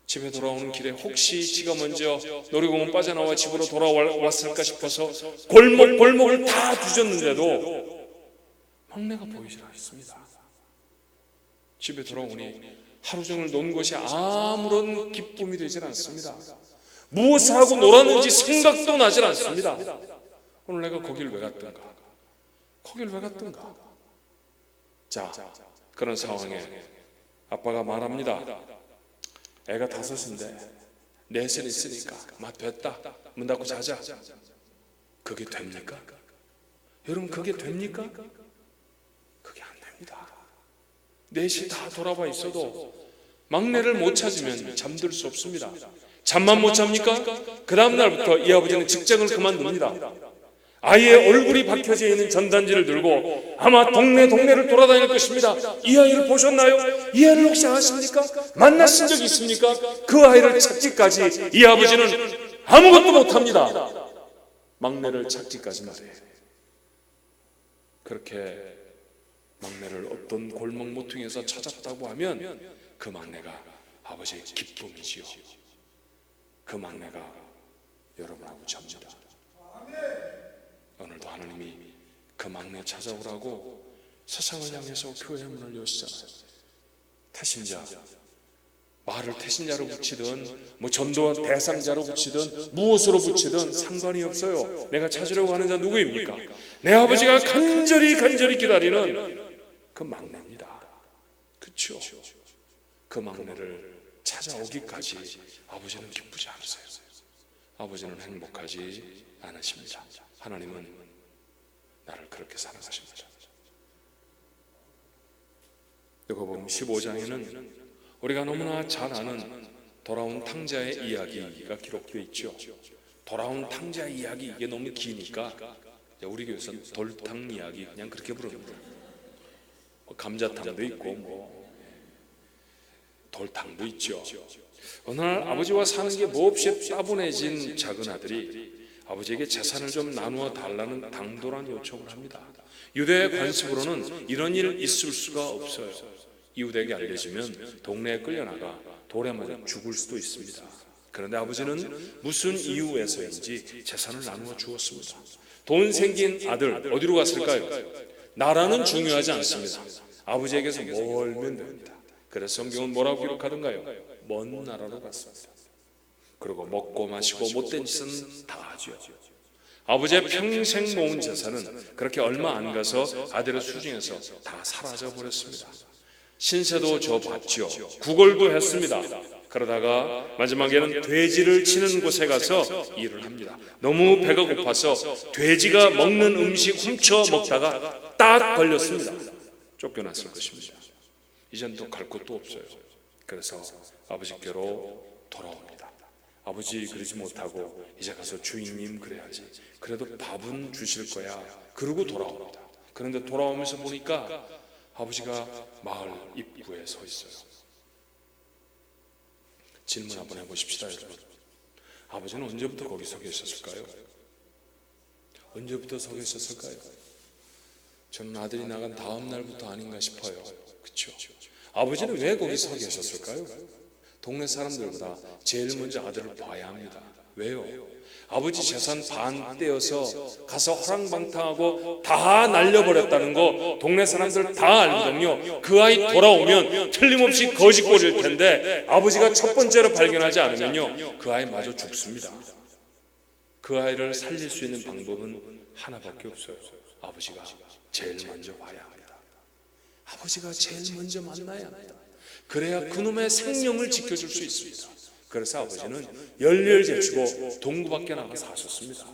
집에 돌아오는 길에 혹시 지가 먼저 놀이공원 빠져나와 집으로 돌아왔을까 싶어서 골목을 다 뒤졌는데도 막내가 보이질 않습니다. 집에 돌아오니 하루 종일 논 것이 아무런 기쁨이 되질 않습니다. 무엇을 하고 놀았는지 생각도 나질 않습니다. 오늘 내가 거길 왜 갔던가? 거길 왜 갔던가? 자, 그런 상황에 아빠가 말합니다. 애가 5인데 4살 있으니까 됐다, 문 닫고 자자. 그게 됩니까? 여러분, 그게 됩니까? 그게 안 됩니다. 4시 다 돌아와 있어도 막내를 못 찾으면 잠들 수 없습니다. 잠만 못 잡니까? 그 다음 날부터 이 아버지는 직장을 그만둡니다. 아이의 얼굴이 박혀져 있는 전단지를 들고 아마 동네를 돌아다닐 것입니다. 이 아이를 보셨나요? 이 아이를 혹시 아십니까? 만나신 적이 있습니까? 그 아이를 찾기까지 이 아버지는 아무것도 못합니다. 막내를 찾기까지 말이에요. 그렇게 막내를 어떤 골목 모퉁이에서 찾았다고 하면 그 막내가 아버지의 기쁨이지요. 그 막내가 여러분하고 접니다. 오늘도 하나님이 그 막내 찾아오라고 세상을 향해서 교회 문을 여시잖아요. 태신자, 말을 태신자로 붙이든 전도 대상자로 붙이든 무엇으로 붙이든 상관이 없어요. 내가 찾으려고 하는 자 누구입니까? 내 아버지가 간절히 기다리는 그 막내입니다. 그렇죠? 그 막내를 찾아오기까지 아버지는 기쁘지 않으세요. 아버지는 행복하지 않으십니다. 하나님은 나를 그렇게 사랑하십니다. 누가복음 15장에는 우리가 너무나 잘 아는 돌아온 탕자의 이야기가 기록되어 있죠. 돌아온 탕자 이야기, 이게 너무 기니까 우리 교회에서는 돌탕 이야기 그냥 그렇게 부릅니다. 감자탕도 있고 돌탕도 있죠. 어느 날 아버지와 사는 게 몹시 따분해진 작은 아들이 아버지에게 재산을 좀 나누어 달라는 당돌한 요청을 합니다. 유대의 관습으로는 이런 일 있을 수가 없어요. 이웃에게 알려지면 동네에 끌려나가 돌에 맞아 죽을 수도 있습니다. 그런데 아버지는 무슨 이유에서인지 재산을 나누어 주었습니다. 돈 생긴 아들 어디로 갔을까요? 나라는 중요하지 않습니다. 아버지에게서 멀면 됩니다. 그래서 성경은 뭐라고 기록하던가요? 먼 나라로 갔습니다. 그리고 먹고 마시고 못된 짓은 다 하죠. 아버지의 평생 모은 재산은 그렇게 얼마 안 가서 아들의 수중에서 다 사라져 버렸습니다. 신세도 져봤죠. 구걸도 했습니다. 그러다가 마지막에는 돼지를 치는 곳에 가서 일을 합니다. 너무 배가 고파서 돼지가 먹는 음식 훔쳐 먹다가 딱 걸렸습니다. 쫓겨났을 것입니다. 이젠 또 갈 곳도 없어요. 그래서 아버지께로 돌아옵니다. 아버지, 그러지 못하고 이제 가서 주인님 그래야지. 그래도 밥은 주실 거야. 그러고 돌아옵니다. 그런데 돌아오면서 보니까 아버지가 마을 입구에 서 있어요. 질문 한번 해보십시다, 여러분. 아버지는 언제부터 거기 서 계셨을까요? 언제부터 서 계셨을까요? 저는 아들이 나간 다음 날부터 아닌가 싶어요. 그렇죠? 아버지는 왜 거기 서 계셨을까요? 동네 사람들보다 제일 먼저 아들을 봐야 합니다. 왜요? 아버지 재산 반 떼어서 가서 허랑방탕하고 다 날려버렸다는 거 동네 사람들 다 알거든요. 그 아이 돌아오면 틀림없이 거짓골일 텐데 아버지가 첫 번째로 발견하지 않으면요 그 아이 마저 죽습니다. 그 아이를 살릴 수 있는 방법은 하나밖에 없어요. 아버지가 제일 먼저 봐야 합니다. 아버지가 제일 먼저 만나야 합니다. 그래야 그놈의 생명을 지켜줄 수 있습니다. 그래서 아버지는 열렬제치고 동구밖에 나가 사셨습니다.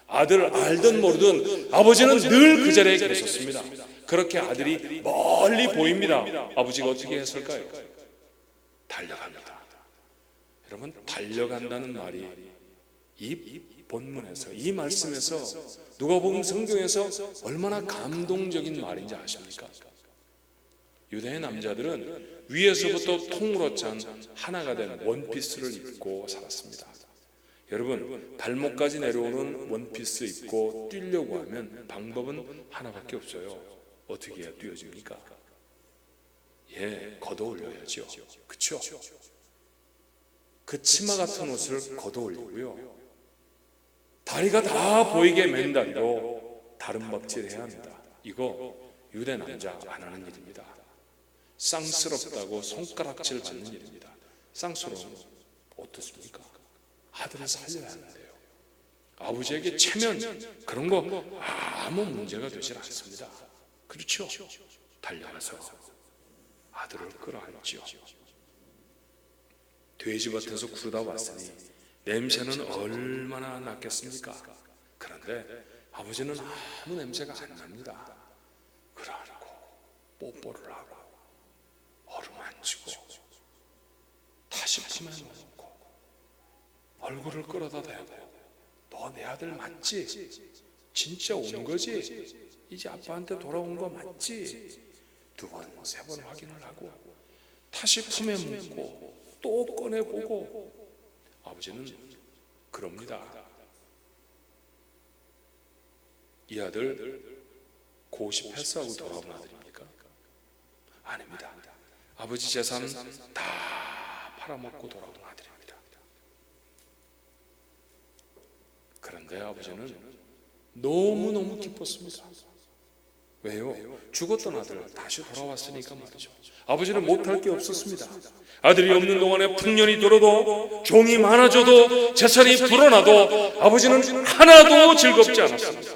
아들을 알든 모르든 아버지는 늘 그 자리에 계셨습니다. 그렇게 아들이 멀리 보입니다. 아버지가 어떻게 했을까요? 달려갑니다. 여러분, 달려간다는 말이 이 본문에서, 이 말씀에서, 누가복음 성경에서 얼마나 감동적인 말인지 아십니까? 유대의 남자들은 위에서부터 통으로 짠 하나가 된 원피스를 입고 살았습니다. 여러분, 발목까지 내려오는 원피스 입고 뛰려고 하면 방법은 하나밖에 없어요. 어떻게 해야 뛰어집니까? 걷어 올려야죠. 그렇죠? 그 치마 같은 옷을 걷어 올리고요, 다리가 다 보이게 맨 다리로 다른 박질해야 합니다. 이거 유대 남자 안 하는 일입니다. 쌍스럽다고 손가락질 받는 일입니다. 쌍스러우면 어떻습니까? 아들을 살려야 하는데요. 아버지에게 체면 그런 거 아무 문제가 되질 않습니다. 그렇죠? 달려가서 아들을 끌어안지요. 돼지밭에서 구르다 왔으니 냄새는 얼마나 났겠습니까? 그런데 아버지는 아무 냄새가 안 납니다. 끌어안고 뽀뽀를 하고 어루만지고 다시 품에 넣고 얼굴을 끌어다 대고, 너 내 아들 맞지? 진짜 온 거지? 이제 아빠한테 돌아온 거 맞지? 2번, 3번 확인을 하고 다시 품에 묻고 또 꺼내보고. 아버지는 그럽니다. 이 아들 고시 패스하고 돌아온 아들입니까? 아닙니다. 아버지 재산 다 팔아먹고 돌아온 아들입니다. 그런데 아버지는 너무너무 기뻤습니다. 왜요? 죽었던 아들 다시 돌아왔으니까 말이죠. 아버지는 못할 게 없었습니다. 아들이 없는 동안에 풍년이 들어도 종이 많아져도 재산이 불어나도 아버지는 하나도 즐겁지 않았습니다.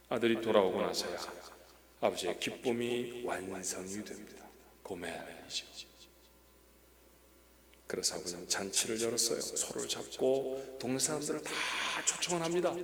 아들이 돌아오고 나서야 아버지의 기쁨이 완성이 됩니다. 고매이죠. 그래서 아버지는 잔치를 열었어요. 서로를 잡고 동네 사람들을 다 초청을 합니다.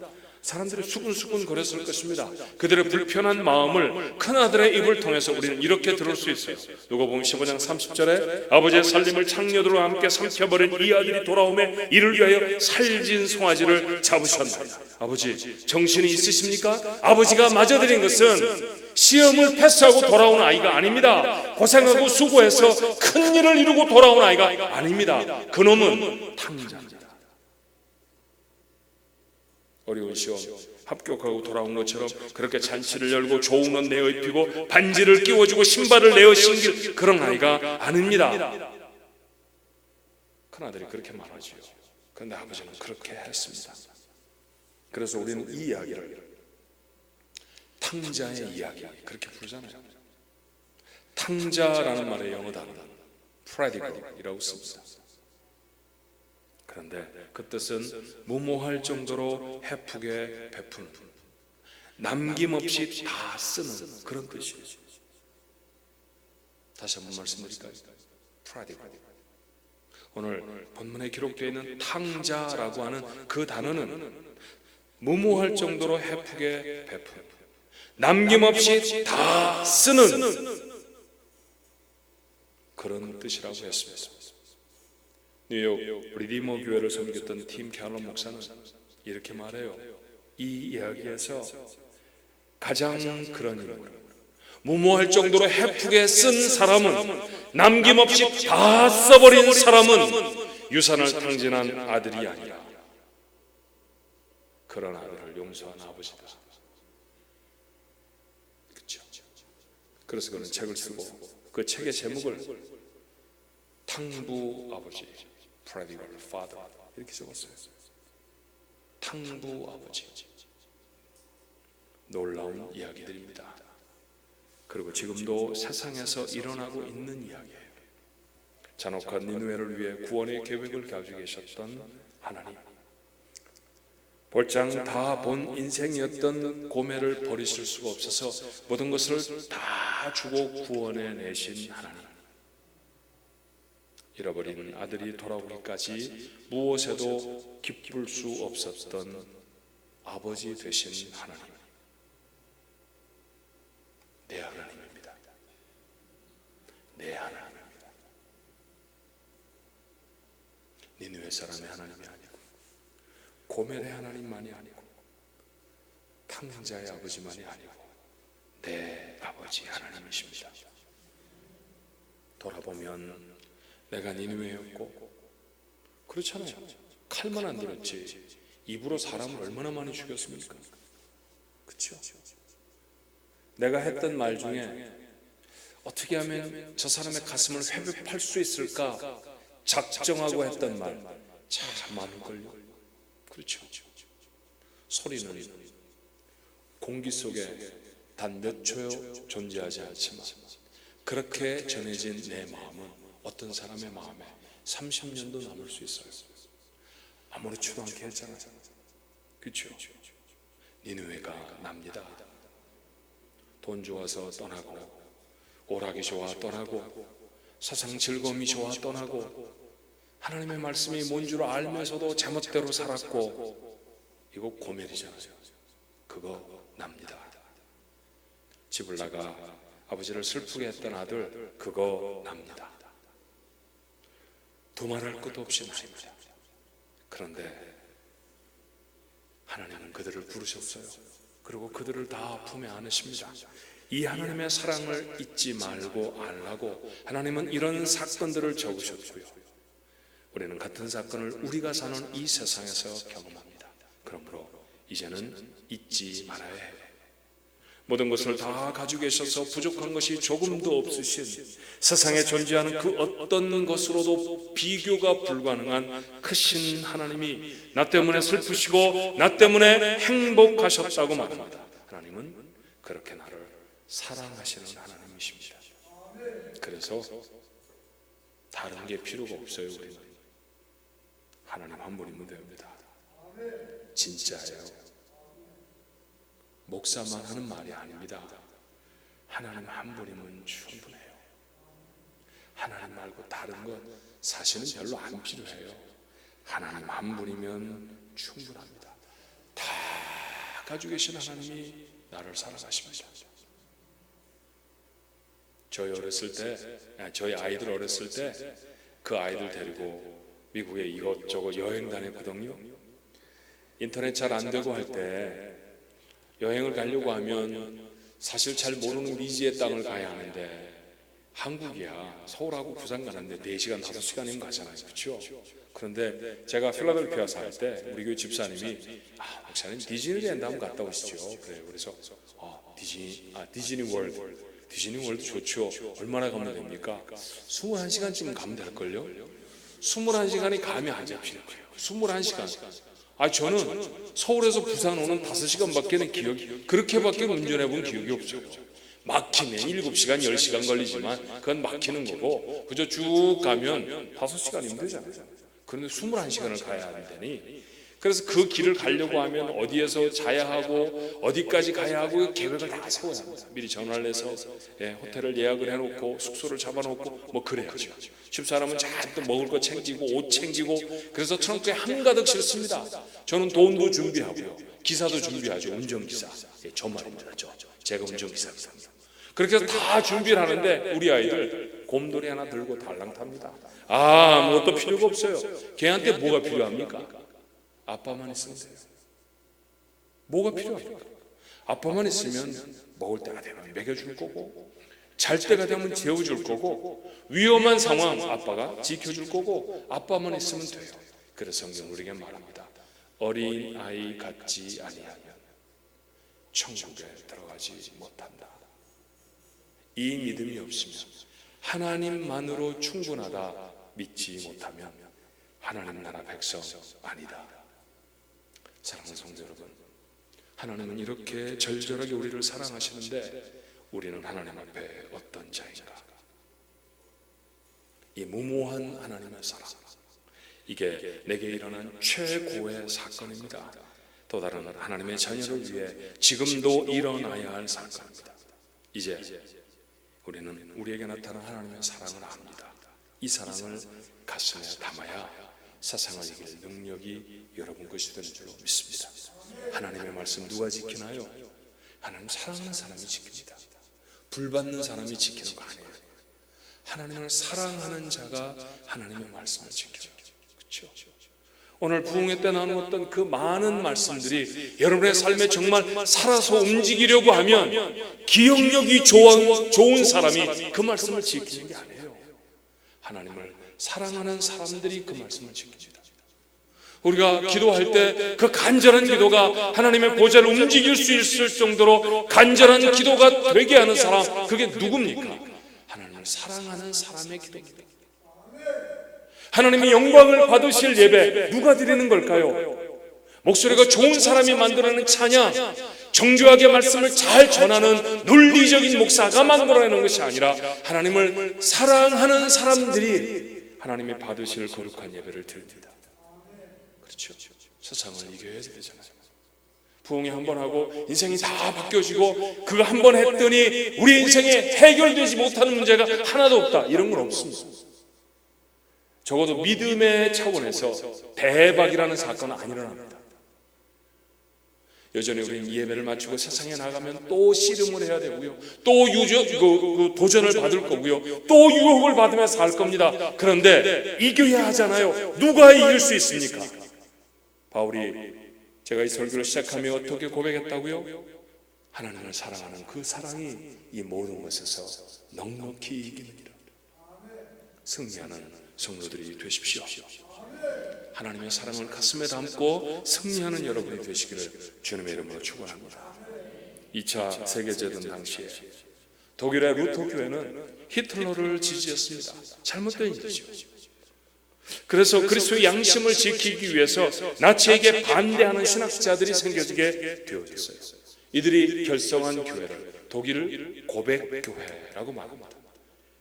사람들이 수근수근 거렸을 것입니다. 그들의 불편한 마음을 큰아들의 입을 통해서 우리는 이렇게 들을 수 있어요. 누가복음 15장 30절에 아버지의 살림을 창녀들과 함께 삼켜버린 이 아들이 돌아오매 이를 위하여 살진 송아지를 잡으셨나이다. 아버지 정신이 있으십니까? 아버지가 맞아들인 것은 시험을 패스하고 돌아온 아이가 아닙니다. 고생하고 수고해서 큰 일을 이루고 돌아온 아이가 아닙니다. 그놈은 탕자입니다. 어려운 시험 합격하고 돌아온 것처럼 그렇게 잔치를 열고 좋은 옷 내어 입히고 반지를 끼워주고 신발을 내어 신길 그런 아이가 아닙니다. 큰아들이 그렇게 말하지요. 그런데 아버지는 그렇게 했습니다. 그래서 우리는 이 이야기를 탕자의 이야기 그렇게 부르잖아요. 탕자라는 말의 영어 단어는 prodigal이라고 씁니다. 그런데 그 뜻은 무모할 정도로 헤프게 베푸는, 남김없이 다 쓰는 그런 뜻이에요. 다시 한번 말씀드릴까요? prodigal. 오늘 본문에 기록되어 있는 탕자라고 하는 그 단어는 무모할 정도로 헤프게 베푸는, 남김없이 다 쓰는 그런 뜻이라고 했습니다. 뉴욕 리디머 교회를 섬겼던 팀 켈러 목사는 이렇게 말해요. 이 이야기에서 가장 그런 인물, 무모할 정도로 헤프게 쓴 사람은, 남김없이 다 써버린 사람은 유산을 탕진한 아들이 아니라 그런 아들을 용서한 아버지다. 그렇죠? 그래서 그는 책을 쓰고 그 책의 제목을 탕부 아버지, prodigal father 이렇게 적었어요. 탕부 아버지. 놀라운 이야기들입니다. 그리고 지금도 세상에서 일어나고 있는 이야기예요. 잔혹한 니느웨를 위해 구원의 계획을 가지고 계셨던 하나님, 볼장 다 본 인생이었던 고매를 버리실 수가 없어서 모든 것을 다 주고 구원해 내신 하나님, 잃어버린 아들이 돌아오기까지 무엇에도 기쁠 수 없었던 아버지 되신 하나님, 내 하나님입니다. 내 하나님입니다. 니느웨 사람의 하나님이 아니고, 고멜의 하나님만이 아니고, 탕자의 아버지만이 아니고 내 아버지 하나님이십니다. 돌아보면 내가 니느웨였고, 그렇잖아요. 칼만 안 들었지 입으로 사람을 얼마나 많이 죽였습니까? 그렇죠? 내가 했던 말 중에 어떻게 하면 저 사람의 가슴을 회복할 수 있을까 작정하고 했던 말 참 많을걸요. 그렇죠? 소리는 공기 속에 단 몇 초 존재하지 않지만 그렇게 전해진 내 마음은 어떤 사람의 마음에 30년도 남을 수 있어요. 아무렇지도 않게 했잖아요. 그렇죠? 니느웨가 납니다. 돈 좋아서 떠나고, 오락이 좋아 떠나고, 세상 즐거움이 좋아 떠나고, 하나님의 말씀이 뭔 줄 알면서도 제멋대로 살았고, 이거 고멜이잖아요. 그거 납니다. 집을 나가 아버지를 슬프게 했던 아들, 그거 납니다. 두말할 것도 없이 납니다. 그런데 하나님은 그들을 부르셨어요. 그리고 그들을 다 품에 안으십니다. 이 하나님의 사랑을 잊지 말고 알라고 하나님은 이런 사건들을 적으셨고요. 우리는 같은 사건을 우리가 사는 이 세상에서 경험합니다. 그러므로 이제는 잊지 말아야 해요. 모든 것을 다 가지고 계셔서 부족한 것이 조금도 없으신, 세상에 존재하는 그 어떤 것으로도 비교가 불가능한 크신 하나님이 나 때문에 슬프시고 나 때문에 행복하셨다고 말합니다. 하나님은 그렇게 나를 사랑하시는 하나님이십니다. 그래서 다른 게 필요가 없어요. 우리는 하나님 한 분이면 됩니다. 진짜예요. 목사만 하는 말이 아닙니다. 하나님 한 분이면 충분해요. 하나님 말고 다른 건 사실은 별로 안 필요해요. 하나님 한 분이면 충분합니다. 다 가지고 계신 하나님이 나를 사랑하십니다. 저희 아이들 어렸을 때 그 아이들 데리고 미국에 이것저것 여행 다녔거든요. 인터넷 잘 안 되고 할 때 여행을 가려고 하면 사실 잘 모르는 미지의 땅을 가야 하는데, 한국이야 서울하고 부산 가는데 4시간 5시간이면 가잖아요. 그렇죠? 그런데 제가 필라델피아 살 때 우리 교회 집사님이 목사님 디즈니랜드 한번 갔다 오시죠. 그래요. 그래서 디즈니 월드 좋죠. 얼마나 가면 됩니까? 21시간쯤 가면 될걸요? 21시간이 감이 안 잡히는 거예요. 21시간. 저는 서울에서 부산 오는 5시간밖에는 그렇게밖에 운전해 본 기억이 없어요. 막히면 7시간, 10시간 걸리지만 그건 막히는 거고, 그저 쭉 가면 5시간이면 되잖아요. 그런데 21시간을 가야 한다니. 그래서 그 길을 가려고 하면 어디에서 자야 하고 어디까지 가야 하고 계획을 다 세워야 합니다. 미리 전화를 해서 호텔을 예약을 해놓고 숙소를 잡아놓고 뭐 그래야죠. 집사람은 잔뜩 먹을 거 챙기고 옷 챙기고, 그래서 트렁크에 한가득 싣습니다. 저는 돈도 준비하고요, 기사도 준비하죠. 운전기사. 저 말입니다. 제가 운전기사입니다. 그렇게 해서 다 준비를 하는데 우리 아이들 곰돌이 하나 들고 달랑 탑니다. 아무것도 필요가 없어요. 걔한테 뭐가 필요합니까? 아빠만 있으면 돼요. 뭐가 필요합니까? 아빠만 있으면 먹을 때가 되면 먹여줄 거고, 잘 때가 되면 재워줄 거고, 위험한 상황 아빠가 지켜줄 거고, 아빠만 있으면 돼요. 그래서 성경 우리에게 말합니다. 어린 아이 같지 아니하면 천국에 들어가지 못한다. 이 믿음이 없으면, 하나님만으로 충분하다 믿지 못하면 하나님 나라 백성 아니다. 사랑하는 성도 여러분, 하나님은 이렇게 절절하게 우리를 사랑하시는데 우리는 하나님 앞에 어떤 자인가? 이 무모한 하나님의 사랑, 이게 내게 일어난 최고의 사건입니다. 또 다른 하나님의 자녀를 위해 지금도 일어나야 할 사건입니다. 이제 우리는 우리에게 나타난 하나님의 사랑을 압니다. 이 사랑을 가슴에 담아야 세상을 이길 능력이 여러분 것이 되는 줄로 믿습니다. 하나님의 말씀 누가 지키나요? 하나님 사랑하는 사람이 지킵니다. 불받는 사람이 지키는 거 아니에요. 하나님을 사랑하는 자가 하나님의 말씀을 지켜요. 그렇죠? 오늘 부흥회 때 나누었던 그 많은 말씀들이 여러분의 삶에 정말 살아서 움직이려고 하면 기억력이 좋은 사람이 그 말씀을 지키는 게 아니에요. 하나님을 사랑하는 사람들이 그 말씀을 지킵니다. 우리가 기도할 때 그 간절한 기도가 하나님의 보좌를 움직일 수 있을 정도로 간절한 기도가 되게 하는 사람, 그게 누굽니까? 하나님을 사랑하는 사람의 기도입니다. 하나님의 영광을 받으실 예배 누가 드리는 걸까요? 목소리가 좋은 사람이 만들어내는 찬양, 정교하게 말씀을 잘 전하는 논리적인 목사가 만들어내는 것이 아니라 하나님을 사랑하는 사람들이 하나님이 받으실 거룩한 예배를 드립니다. 그렇죠? 세상을 이겨야 되잖아요. 부흥회 한 번 하고 인생이 다 바뀌어지고 그거 한 번 했더니 우리 인생에 해결되지 못하는 문제가 하나도 없다, 이런 건 없습니다. 적어도 믿음의 차원에서 대박이라는 사건은 안 일어납니다. 여전히 우리는 예배를 마치고 세상에 나가면 또 씨름을 해야 되고요, 또 도전을 받을 거고요, 또 유혹을 받으면서 살 겁니다. 그런데 이겨야 하잖아요. 누가 이길 수 있습니까? 바울이 제가 이 설교를 시작하며 어떻게 고백했다고요? 하나님을 사랑하는 그 사랑이 이 모든 것에서 넉넉히 이기느니라. 승리하는 성도들이 되십시오. 하나님의 사랑을 가슴에 담고 승리하는 여러분이 되시기를 주님의 이름으로 축원합니다. 2차 세계대전 당시에 독일의 루터 교회는 히틀러를 지지했습니다. 잘못된 일이죠. 그래서 그리스도의 양심을 지키기 위해서 나치에게 반대하는 신학자들이 생겨지게 되어졌어요. 이들이 결성한 교회를 독일 고백교회라고 말합니다.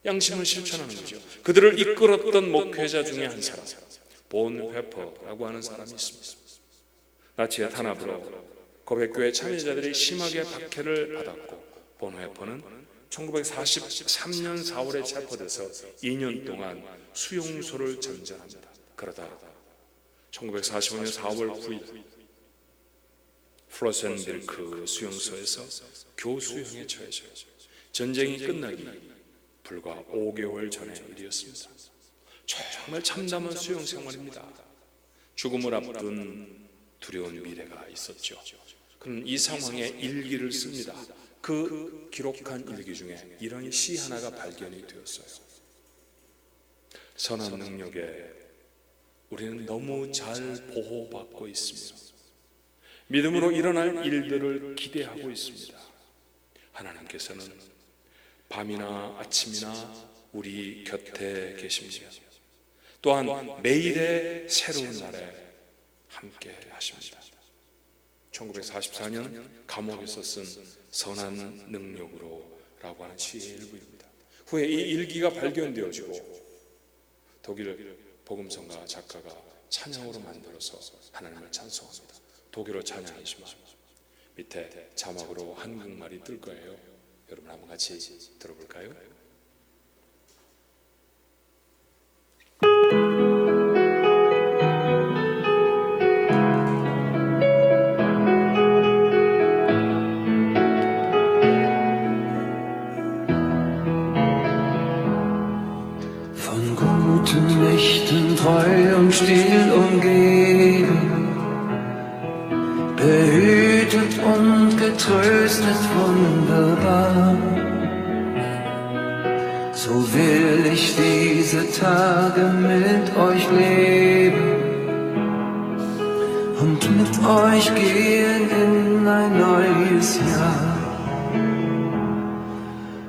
양심을 실천하는 거죠. 그들을 이끌었던 목회자 중에 한 사람, 본회퍼라고 하는 사람이 있습니다. 나치의 탄압으로 고백교회 참여자들이 심하게 박해를 받았고, 본회퍼는 1943년 4월에 체포돼서 2년 동안 수용소를 전전합니다. 그러다 1945년 4월 9일 플로센빌크 수용소에서 교수형에 처해져요. 전쟁이 끝나기 불과 5개월 전의 일이었습니다. 정말 참담한 수용 생활입니다. 죽음을 앞둔 두려운 미래가 있었죠. 그는 이 상황에 일기를 씁니다. 그 기록한 일기 중에 이런 시 하나가 발견이 되었어요. 선한 능력에 우리는 너무 잘 보호받고 있습니다. 믿음으로 일어날 일들을 기대하고 있습니다. 하나님께서는 밤이나 아침이나 우리 곁에 계십니다. 또한 매일의 새로운 날에 함께 하십니다. 1944년 감옥에서 쓴 선한 능력으로 라고 하는 시의 일부입니다. 후에 이 일기가 발견되어지고 독일 복음성가 작가가 찬양으로 만들어서 하나님을 찬송합니다. 독일어 찬양이지만 밑에 자막으로 한국말이 뜰 거예요. 여러분 한번 같이 들어볼까요? Von guten Nächten treu und still umgeben, behütet und getröstet wunderbar. So will ich diese Tage mit euch leben und mit euch gehen in ein neues Jahr.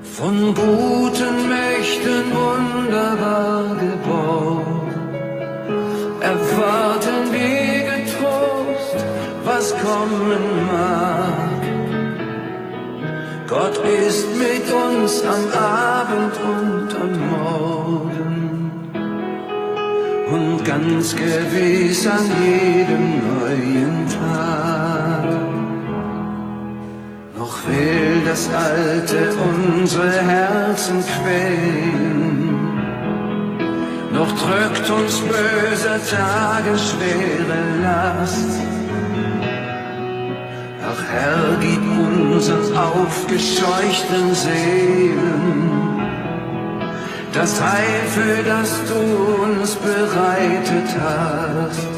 Von guten Mächten wunderbar geboren, erwarten wir getrost, was kommen mag. Gott ist mit uns am Abend und am Morgen und ganz gewiss an jedem neuen Tag. Noch will das Alte unsere Herzen quälen, noch drückt uns böser Tage schwere Last. Ach Herr, gib unseren aufgescheuchten Seelen das Heil, für das du uns bereitet hast.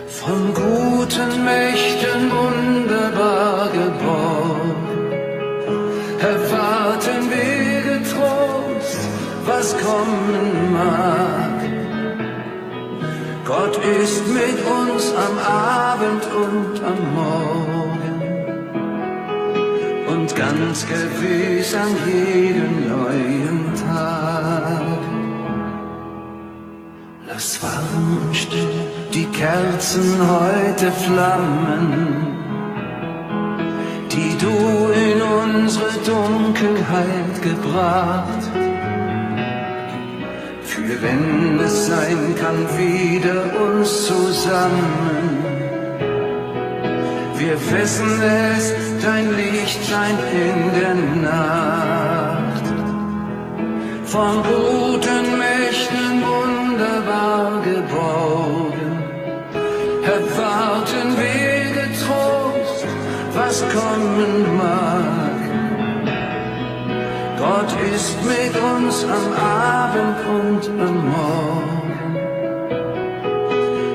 Von guten Mächten wunderbar geboren, erwarten wir getrost, was was kommen mag. Gott ist mit uns am Abend und am Morgen und ganz gewiss an jedem neuen Tag. Lass warm und still die Kerzen heute flammen, die du in unsere Dunkelheit gebracht. Für wenn es sein kann, wieder uns zusammen. Wir wissen es, dein Licht scheint in der Nacht. Von guten Mächten wunderbar geborgen, erwarten wir getrost, was kommen mag. Gott ist mit uns am Abend und am Morgen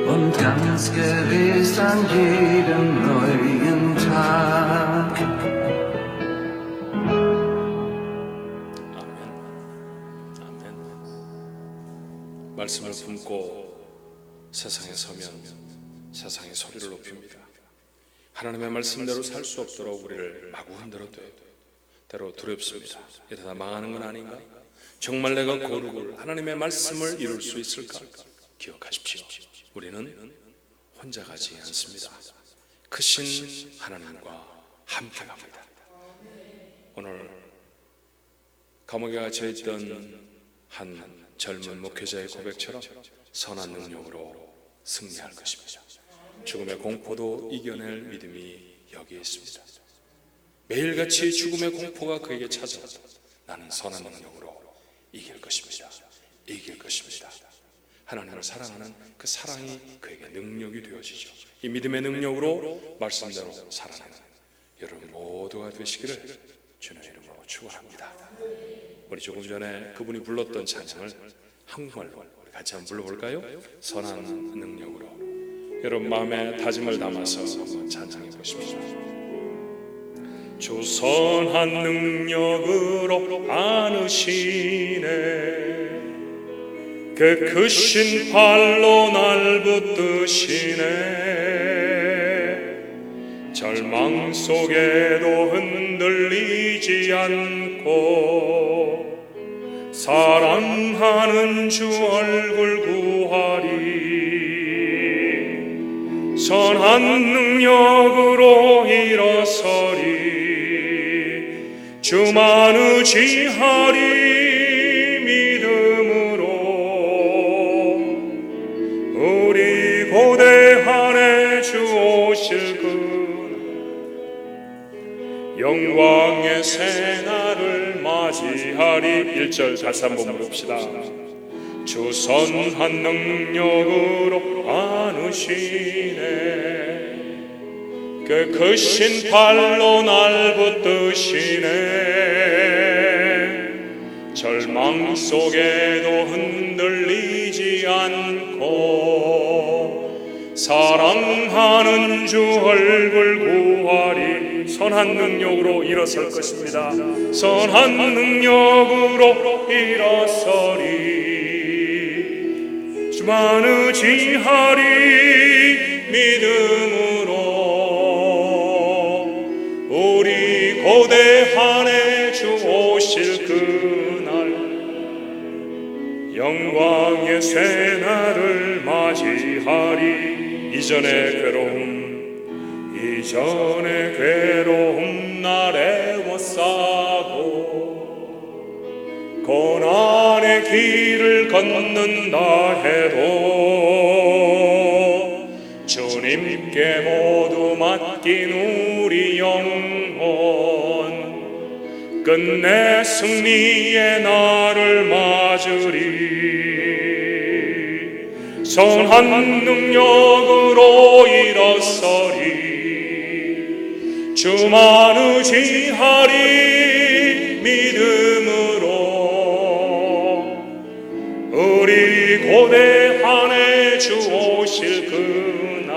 und ganz gewiss an jedem neuen Tag. 아멘. 말씀을 품고 세상에 서면 세상의 소리를 높입니다. 하나님의 말씀대로 살 수 없도록 우리를 마구 흔들어도 때로 두렵습니다. 이러다 망하는 건 아닌가? 정말 내가 거룩을 하나님의 말씀을 이룰 수 있을까? 기억하십시오. 우리는 혼자 가지 않습니다. 크신 하나님과 함께 갑니다. 오늘 감옥에 갇혀 있던 한 젊은 목회자의 고백처럼 선한 능력으로 승리할 것입니다. 죽음의 공포도 이겨낼 믿음이 여기에 있습니다. 매일같이 죽음의 공포가 그에게 찾아와도 나는 선한 능력으로 이길 것입니다. 이길 것입니다. 하나님을 사랑하는 그 사랑이 그에게 능력이 되어지죠. 이 믿음의 능력으로 말씀대로 살아내는 여러분 모두가 되시기를 주님의 이름으로 축원합니다. 우리 조금 전에 그분이 불렀던 찬양을 한국말로 우리 같이 한번 불러볼까요? 선한 능력으로. 여러분 마음에 다짐을 담아서 한번 찬양해 보십시오. 주 선한 능력으로 안으시네, 그 크신 팔로 날 붙드시네. 절망 속에도 흔들리지 않고 사랑하는 주 얼굴 구하리. 선한 능력으로 일어서리. 주만 의지하리. 믿음으로 우리 고대한에 주 오실 그 영광의 새날을 맞이하리. 1절 다시 한번 부릅시다. 주 선한 능력으로 안으시네, 그 크신 팔로 날 붙드시네. 절망 속에도 흔들리지 않고 사랑하는 주 얼굴 구하리. 선한 능력으로 일어설 것입니다. 선한 능력으로 일어서리. 주만 의지하리. 믿음으로 우리 고대한에 주 오실 그날 영광의 새날을 맞이하리. 이전의 괴로움 날 애워싸고 고난의 길을 걷는다 해도 주님께 모두 맡긴 우리 영혼 끝내 승리의 날을 맞으리. 선한 능력으로 일어서리. 주만 의지하리. 믿음으로 우리 고대한에 주 오실 그날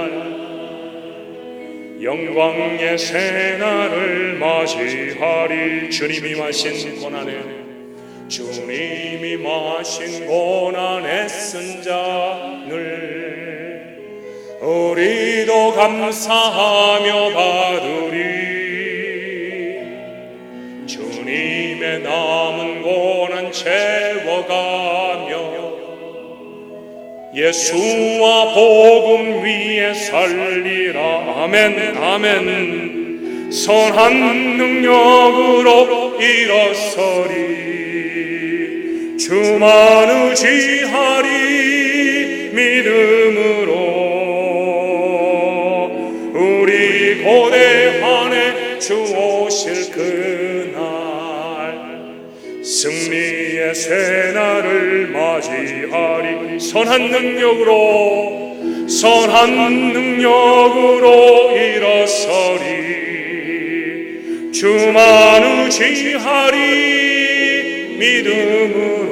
영광의 새날을 맞이하리. 주님이 마신 고난에 주님이 마신 고난 애쓴 잔을 우리도 감사하며 받으리. 주님의 남은 고난 채워가며 예수와 복음 위에 살리라. 아멘 아멘. 선한 능력으로 일어서리. 주만 의지하리. 믿음으로 우리 고대한에 주 오실 그날 승리의 새날을 맞이하리. 선한 능력으로 일어서리. 주만 의지하리. 믿음으로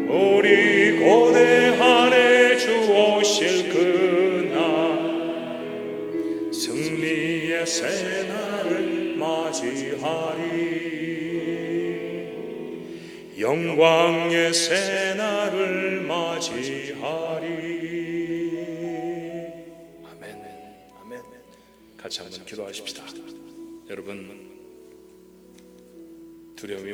우리 고대한에 주 오실 그날 승리의 새날을 맞이하리. 영광의 새날을 맞이하리. 아멘. 아멘. 같이 한번 기도하십시다. 여러분, 두려움이